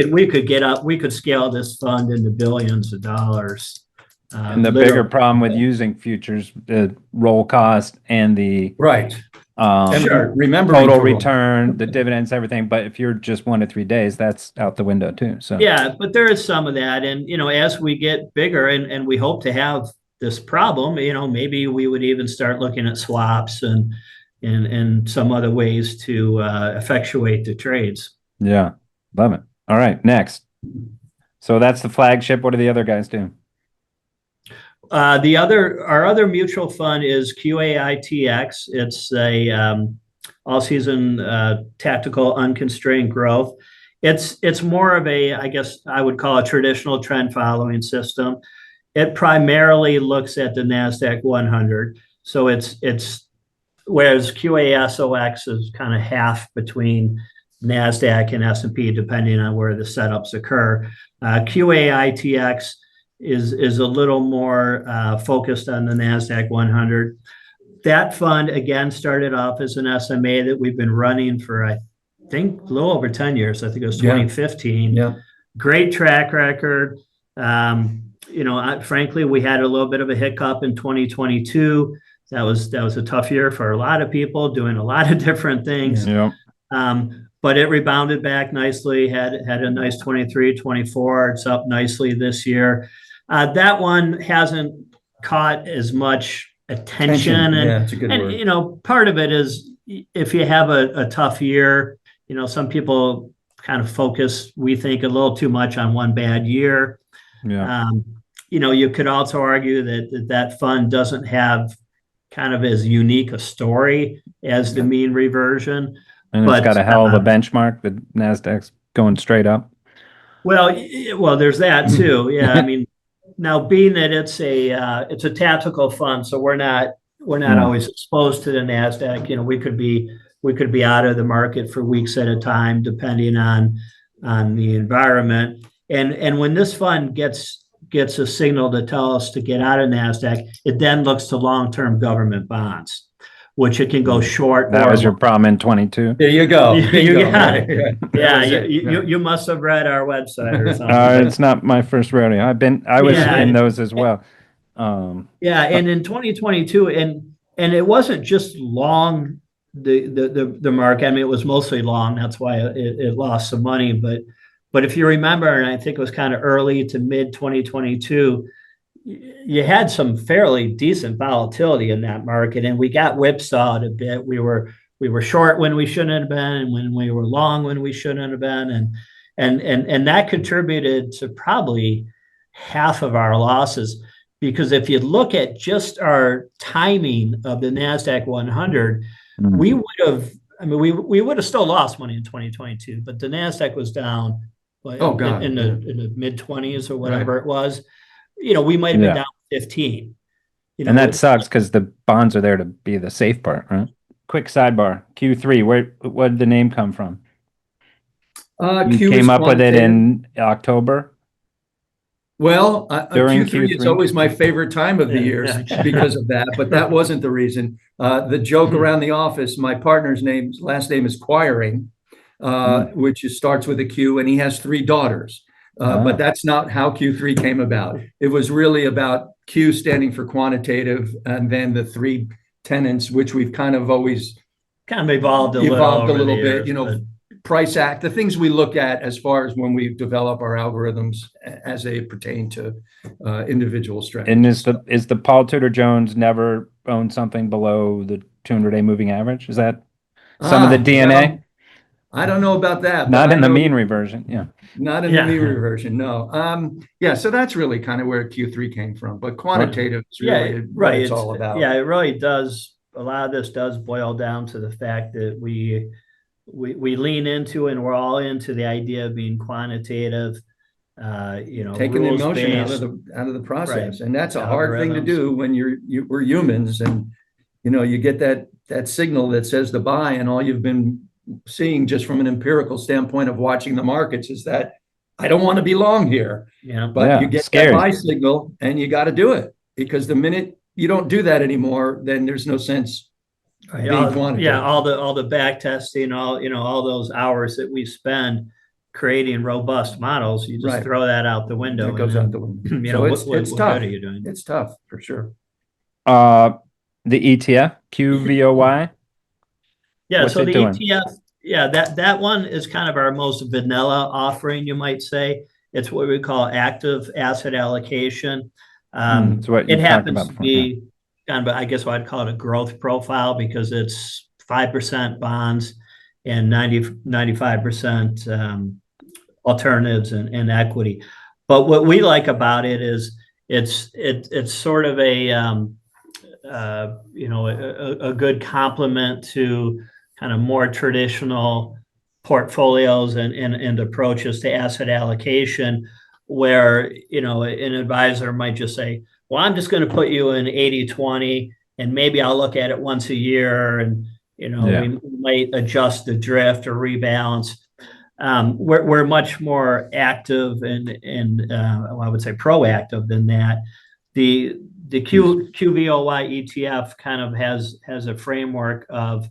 could scale this fund into billions of dollars. And the bigger problem with using futures, the roll cost and the remember total return, the dividends, everything. But if you're just 1 to 3 days, that's out the window too. So yeah, but there is some of that, and as we get bigger, and we hope to have this problem, maybe we would even start looking at swaps and some other ways to effectuate the trades. Yeah, love it. All right, next. So that's the flagship. What do the other guys do? Our other mutual fund is QAITX. It's a all-season tactical unconstrained growth. It's more of a, I guess I would call a traditional trend following system. It primarily looks at the NASDAQ 100. So it's whereas QASOX is kind of half between NASDAQ and S&P, depending on where the setups occur. QAITX is a little more focused on the NASDAQ 100. That fund, again, started off as an SMA that we've been running for, I think, a little over 10 years. I think it was 2015. Yeah. Great track record. Frankly, we had a little bit of a hiccup in 2022. That was a tough year for a lot of people doing a lot of different things. Yeah. But it rebounded back nicely, had a nice 23, 24. It's up nicely this year. That one hasn't caught as much attention. And, it's a good word. Part of it is if you have a tough year, some people kind of focus, we think, a little too much on one bad year. Yeah. You could also argue that fund doesn't have kind of as unique a story as the mean reversion. And it's got a hell of a benchmark. The NASDAQ's going straight up. Well, there's that too. Yeah, I mean, now being that it's a tactical fund, so we're not always exposed to the NASDAQ. We could be out of the market for weeks at a time, depending on the environment. And when this fund gets a signal to tell us to get out of NASDAQ, it then looks to long-term government bonds, which it can go short. That was your problem in 22. There you go. You must have read our website or something. It's not my first rodeo. I was in those as well. And in 2022, and it wasn't just long the market. I mean, it was mostly long. That's why it lost some money. But if you remember, and I think it was kind of early to mid 2022, you had some fairly decent volatility in that market, and we got whipsawed a bit. We were short when we shouldn't have been, and when we were long when we shouldn't have been, and that contributed to probably half of our losses. Because if you look at just our timing of the NASDAQ 100, we would have still lost money in 2022, but the NASDAQ was down in the mid 20s or whatever it was. We might have been down 15. And that sucks because the bonds are there to be the safe part, right? Quick sidebar. Q3, where did the name come from? You came up with it in October? Well, During Q3 is always my favorite time of the year because of that, but that wasn't the reason. The joke around the office, my partner's last name is Quiring, which starts with a Q, and he has 3 daughters. But that's not how Q3 came about. It was really about Q standing for quantitative, and then the 3 tenants, which we've kind of always evolved a little bit. price act, the things we look at as far as when we develop our algorithms as they pertain to individual strategies. And is the Paul Tudor Jones never owned something below the 200-day moving average? Is that some of the DNA? Well, I don't know about that, but Not in I the know mean reversion. Yeah. not in the mean reversion. No. Yeah. So that's really kind of where Q3 came from. But quantitative is really what it's all about. Yeah, it really does. A lot of this does boil down to the fact that we lean into, and we're all into the idea of being quantitative. Taking the emotion out of the process, and that's a hard thing to do when we're humans, and you get that signal that says to buy, and all you've been seeing just from an empirical standpoint of watching the markets is that I don't want to be long here. Yeah, but you get that buy signal, and you got to do it, because the minute you don't do that anymore, then there's no sense. All the back testing, all those hours that we spend creating robust models, you just throw that out the window. It goes out the window. So it's tough. What are you doing? It's tough for sure. The ETF QVOY. Yeah. What's so it the doing? ETF, that one is kind of our most vanilla offering, you might say. It's what we call active asset allocation. It's what you it talked happens about to before, be kind of, I guess what I'd call it a growth profile, because it's 5% bonds and 95% alternatives and equity. But what we like about it is it's sort of a good complement to kind of more traditional portfolios and approaches to asset allocation, where an advisor might just say, well, I'm just going to put you in 80-20, and maybe I'll look at it once a year, and we might adjust the drift or rebalance. We're much more active and I would say proactive than that. The QVOY ETF kind of has a framework of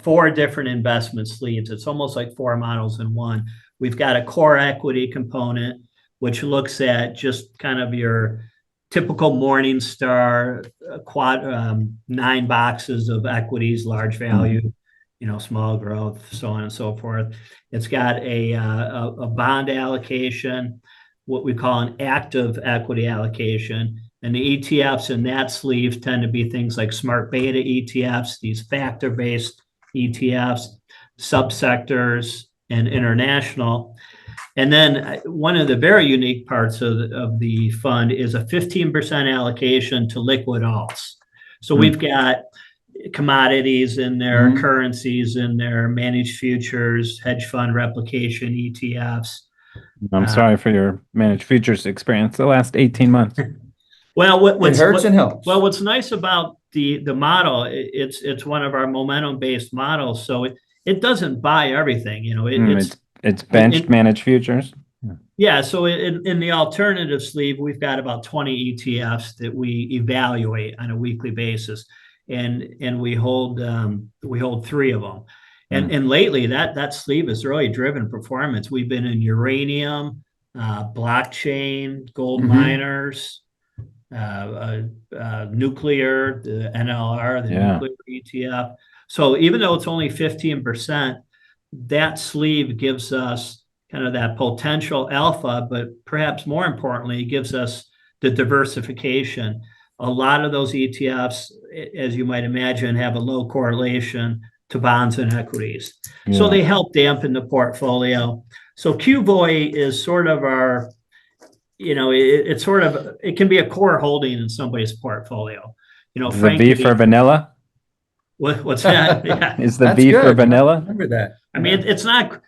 4 different investment sleeves. It's almost like 4 models in one. We've got a core equity component, which looks at just kind of your typical Morningstar 9 boxes of equities, large value, small growth, so on and so forth. It's got a bond allocation, what we call an active equity allocation. And the ETFs in that sleeve tend to be things like smart beta ETFs, these factor-based ETFs, subsectors, and international. And then one of the very unique parts of the fund is a 15% allocation to liquid alts. So we've got commodities in there, currencies in there, managed futures, hedge fund replication ETFs. I'm sorry for your managed futures experience the last 18 months. Well, it hurts and helps. Well, what's nice about the model, it's one of our momentum-based models, so it doesn't buy everything. It's benched managed futures. Yeah, so in the alternative sleeve, we've got about 20 ETFs that we evaluate on a weekly basis, and we hold 3 of them. And lately, that sleeve has really driven performance. We've been in uranium, blockchain, gold miners, nuclear, the NLR, the nuclear ETF. So even though it's only 15%, that sleeve gives us kind of that potential alpha, but perhaps more importantly, it gives us the diversification. A lot of those ETFs, as you might imagine, have a low correlation to bonds and equities. Yeah. So they help dampen the portfolio. So QVOY is sort of our, it can be a core holding in somebody's portfolio. Frankly, the V for vanilla? What's that? Yeah. Is the V for vanilla? I remember that. I mean, it's not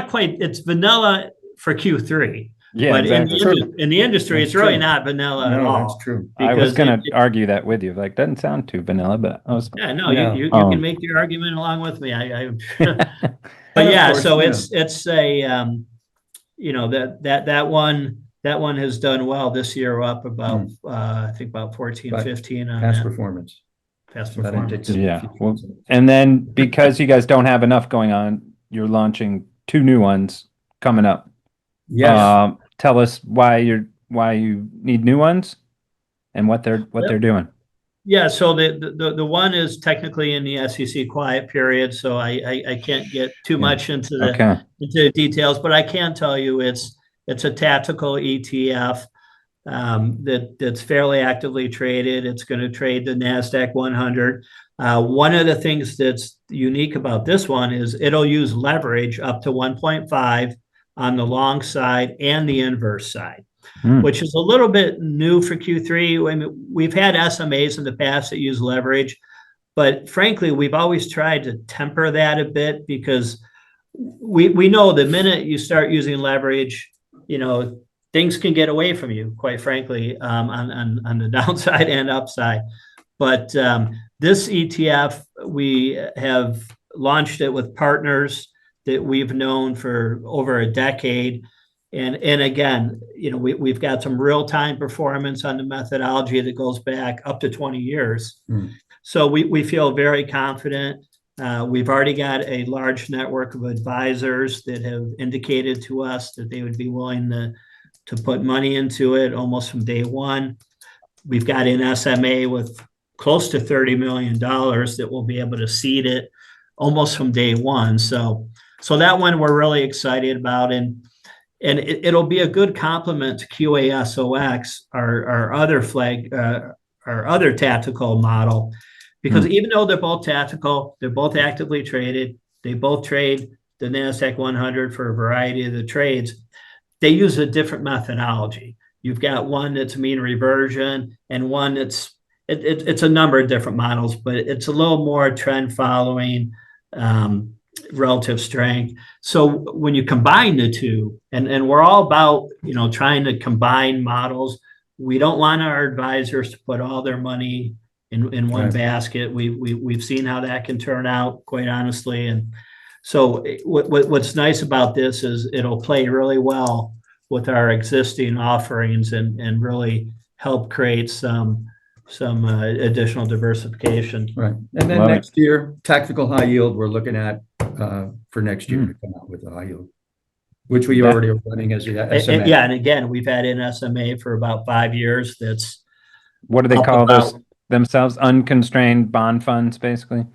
quite, it's vanilla for Q3. Yeah, but exactly. in the industry, it's really not vanilla at all. That's true. I was going to argue that with you. Like, doesn't sound too vanilla, but I was. Yeah, no. You can make your argument along with me. But yeah, so it's a that one has done well this year, up about I think about 14, 15 on past performance. Yeah. Well, and then because you guys don't have enough going on, you're launching 2 new ones coming up. Yes. Tell us why you need new ones and what they're doing. Yeah, so the one is technically in the SEC quiet period, so I can't get too Yeah. much into Okay. the details, but I can tell you it's a tactical ETF that's fairly actively traded. It's going to trade the NASDAQ 100. One of the things that's unique about this one is it'll use leverage up to 1.5 on the long side and the inverse side, which is a little bit new for Q3. I mean, we've had SMAs in the past that use leverage, but frankly, we've always tried to temper that a bit because we know the minute you start using leverage, things can get away from you, quite frankly, on the downside and upside. But this ETF, we have launched it with partners that we've known for over a decade. And again, we've got some real time performance on the methodology that goes back up to 20 years. So we feel very confident. We've already got a large network of advisors that have indicated to us that they would be willing to put money into it almost from day one. We've got an SMA with close to $30 million that will be able to seed it almost from day one. So that one we're really excited about. And it'll be a good complement to QASOX, our other flag, our other tactical model, because even though they're both tactical, they're both actively traded, they both trade the NASDAQ 100 for a variety of the trades. They use a different methodology. You've got one that's mean reversion and one that's it's a number of different models, but it's a little more trend following, relative strength. So when you combine the two, and we're all about trying to combine models, we don't want our advisors to put all their money in one basket. We've seen how that can turn out, quite honestly. And so what's nice about this is it'll play really well with our existing offerings and really help create some additional diversification. Right. And then next year, tactical high yield, we're looking at for next year to come out with a high yield, which we already are running as a SMA. Yeah, and again, we've had an SMA for about 5 years. That's what do they call those themselves? Unconstrained bond funds, basically.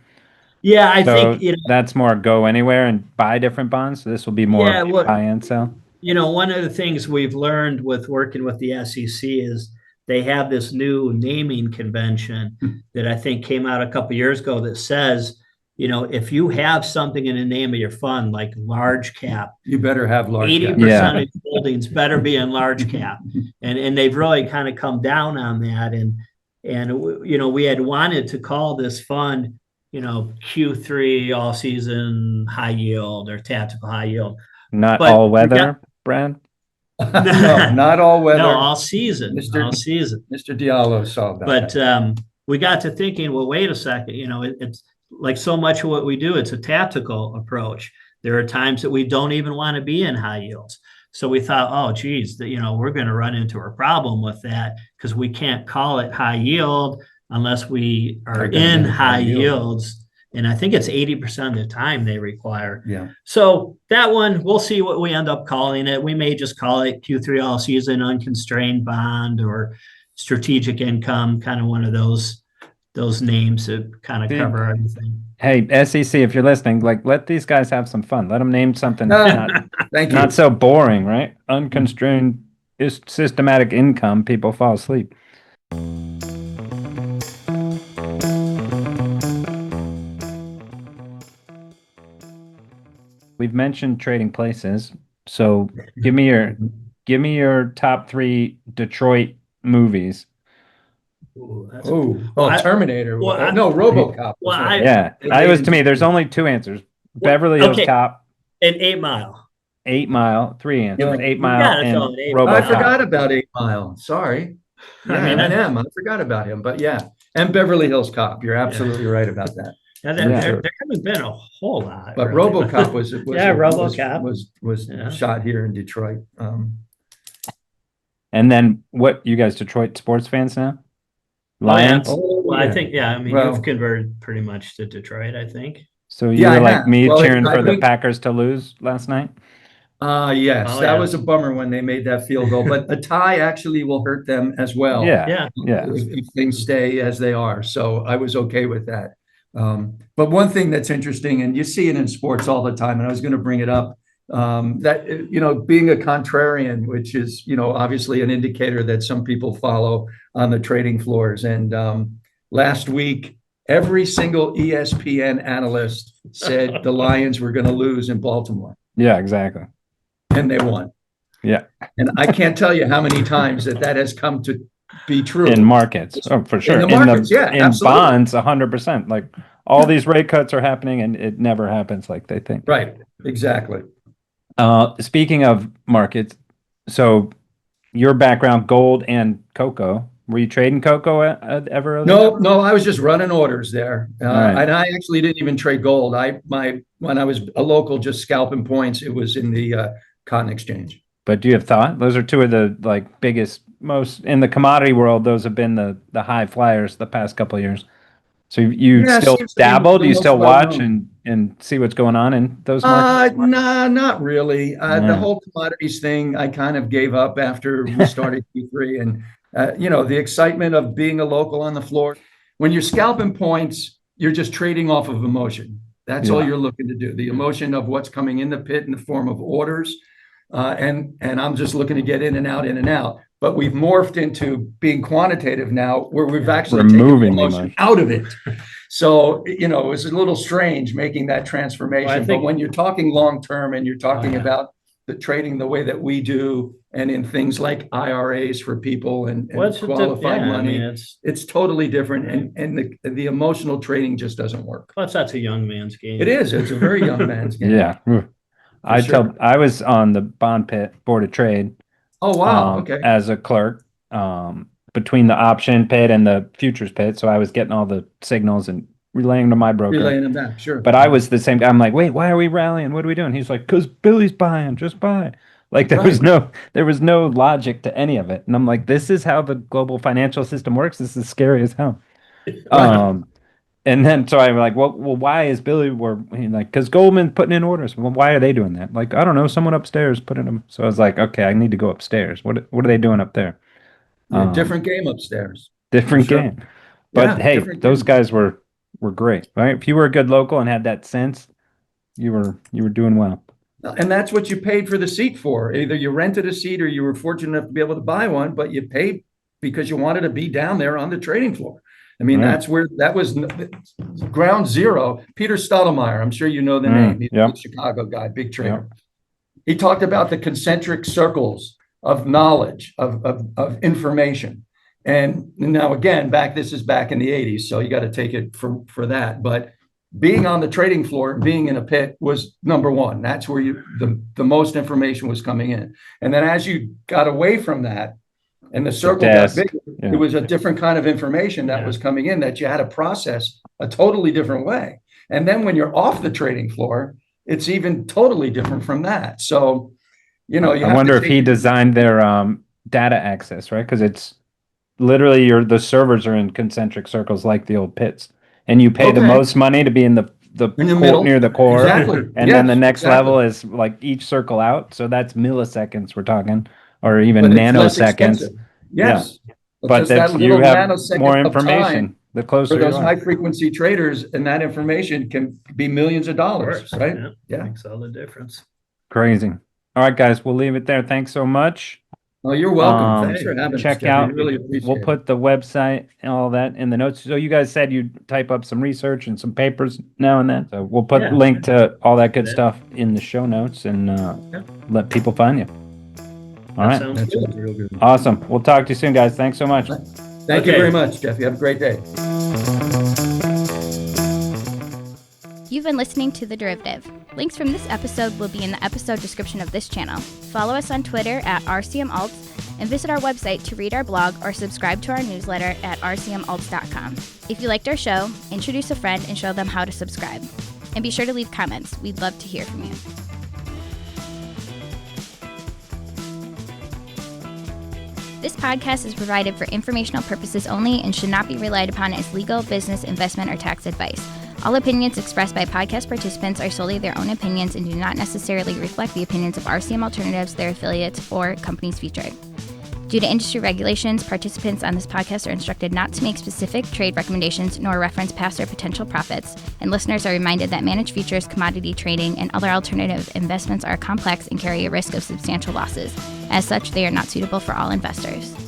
Yeah, I think that's more go anywhere and buy different bonds. So this will be more buy and sell. One of the things we've learned with working with the SEC is they have this new naming convention that I think came out a couple of years ago that says, if you have something in the name of your fund, like large cap, you better have large 80% of holdings better be in large cap. And they've really kind of come down on that. And we had wanted to call this fund, Q3 all season high yield or tactical high yield. Not all weather, Brad? No, not all weather. No, all season. All season. Mr. Diallo saw about that. But we got to thinking, well, wait a second. It's like so much of what we do, it's a tactical approach. There are times that we don't even want to be in high yields. So we thought, oh, geez, we're going to run into a problem with that because we can't call it high yield unless we are in high yields. And I think it's 80% of the time they require. Yeah. So that one, we'll see what we end up calling it. We may just call it Q3 all season unconstrained bond or strategic income, kind of one of those names that kind of cover everything. Hey, SEC, if you're listening, let these guys have some fun. Let them name something not so boring, right? Unconstrained is systematic income. People fall asleep. We've mentioned trading places, so give me your top 3 Detroit movies. Terminator. No, RoboCop. It was to me. There's only 2 answers. Beverly Hills Cop and 8 Mile. 8 Mile, 3 answers. 8 Mile and RoboCop. I forgot about 8 Mile. Sorry. Yeah, I forgot about him, but yeah, and Beverly Hills Cop. You're absolutely right about that. Now, there haven't been a whole lot. But really. RoboCop was RoboCop was shot here in Detroit. And then what? You guys Detroit sports fans now? Lions? I think you've converted pretty much to Detroit, I think. So you were like me cheering for the Packers to lose last night? Yes, Oh, that yeah. was a bummer when they made that field goal, but a tie actually will hurt them as well. Yeah. If things stay as they are. So I was okay with that. But one thing that's interesting, and you see it in sports all the time, and I was going to bring it up, that, being a contrarian, which is, obviously an indicator that some people follow on the trading floors. And last week, every single ESPN analyst said the Lions were going to lose in Baltimore, Yeah, exactly. and they won. Yeah. And I can't tell you how many times that has come to be true. In markets, oh, for sure. In the markets, yeah, in absolutely. bonds, 100%. Like all these rate cuts are happening, and it never happens like they think. Right, exactly. Speaking of markets, so your background, gold and cocoa. Were you trading cocoa ever? No, I was just running orders there. Right. And I actually didn't even trade gold. When I was a local, just scalping points, it was in the cotton exchange. But do you have thought? Those are two of the like biggest, most in the commodity world. Those have been the high flyers the past couple of years. So you Yeah, still seems to be dabble? Do the you most still watch well-known. and see what's going on in those markets? Nah, not really. The Yeah. whole commodities thing, I kind of gave up after we started Q3. And, the excitement of being a local on the floor. When you're scalping points, you're just trading off of emotion. That's all Yeah. you're looking to do. The emotion of what's coming in the pit in the form of orders. And I'm just looking to get in and out, in and out. But we've morphed into being quantitative now, where we've actually taken the Removing the emotion emotion. out of it. So, it was a little strange making that transformation. Well, I think- But when you're talking long term and you're talking yeah. about the trading the way that we do, and in things like IRAs for people and What's it? qualified Yeah, I money, mean, it's totally different. And the emotional trading just doesn't work. plus that's a young man's game. It is. It's a very young man's game. Yeah. sure. I was on the bond pit board of trade Oh, wow. Okay. as a clerk between the option pit and the futures pit. So I was getting all the signals and relaying to my broker. Relaying them back. Sure. But I was the same guy. I'm like, wait, why are we rallying? What are we doing? He's like, because Billy's buying, just buy. Like there was no logic to any of it. And I'm like, this is how the global financial system works. This is scary as hell. And then so I'm like, well, why is Billy? Because Goldman's putting in orders. Well, why are they doing that? Like, I don't know. Someone upstairs put in them. So I was like, okay, I need to go upstairs. What are they doing up there? Yeah, different game upstairs. Different Sure. game. But Yeah, hey, different those game. guys were great, right? If you were a good local and had that sense, you were doing well. And that's what you paid for the seat for. Either you rented a seat or you were fortunate enough to be able to buy one, but you paid because you wanted to be down there on the trading floor. I mean, Right. that's where that was ground zero. Peter Stottlemyre, I'm sure you know the name. He's yeah. a Chicago guy, big trader. He talked about the concentric circles of knowledge, of information. And now again, this is back in the 80s, so you got to take it for that. But being on the trading floor, being in a pit was number one. That's where the most information was coming in. And then as you got away from that and the circle got bigger, it was a different kind of information that was coming in that you had to process a totally different way. And then when you're off the trading floor, it's even totally different from that. So, I wonder if he designed their data access, right? Because it's literally the servers are in concentric circles like the old pits, and you pay the most money to be in the middle near the core. Exactly. And then the next level is like each circle out. So that's milliseconds we're talking, or even nanoseconds. Yes. Yeah. But you have more information the closer for those you are. high frequency traders, and that information can be millions of dollars, right? Yeah. Makes all the difference. Crazy. All right, guys, we'll leave it there. Thanks so much. Oh, you're welcome. Thanks for having us. Check Jeff. out. We really appreciate We'll put the website and all that in the notes. So you guys said you'd type up some research and some papers now and then. So we'll put link to all that good stuff in the show notes and let people find you. All right. Sounds good. Real good. Awesome. We'll talk to you soon, guys. Thanks so much. Thank you very much, Jeff. You have a great day. You've been listening to The Derivative. Links from this episode will be in the episode description of this channel. Follow us on Twitter at RCMAlts and visit our website to read our blog or subscribe to our newsletter at rcmalts.com. If you liked our show, introduce a friend and show them how to subscribe. And be sure to leave comments. We'd love to hear from you. This podcast is provided for informational purposes only and should not be relied upon as legal, business, investment, or tax advice. All opinions expressed by podcast participants are solely their own opinions and do not necessarily reflect the opinions of RCM Alternatives, their affiliates, or companies featured. Due to industry regulations, participants on this podcast are instructed not to make specific trade recommendations nor reference past or potential profits, and listeners are reminded that managed futures, commodity trading, and other alternative investments are complex and carry a risk of substantial losses. As such, they are not suitable for all investors.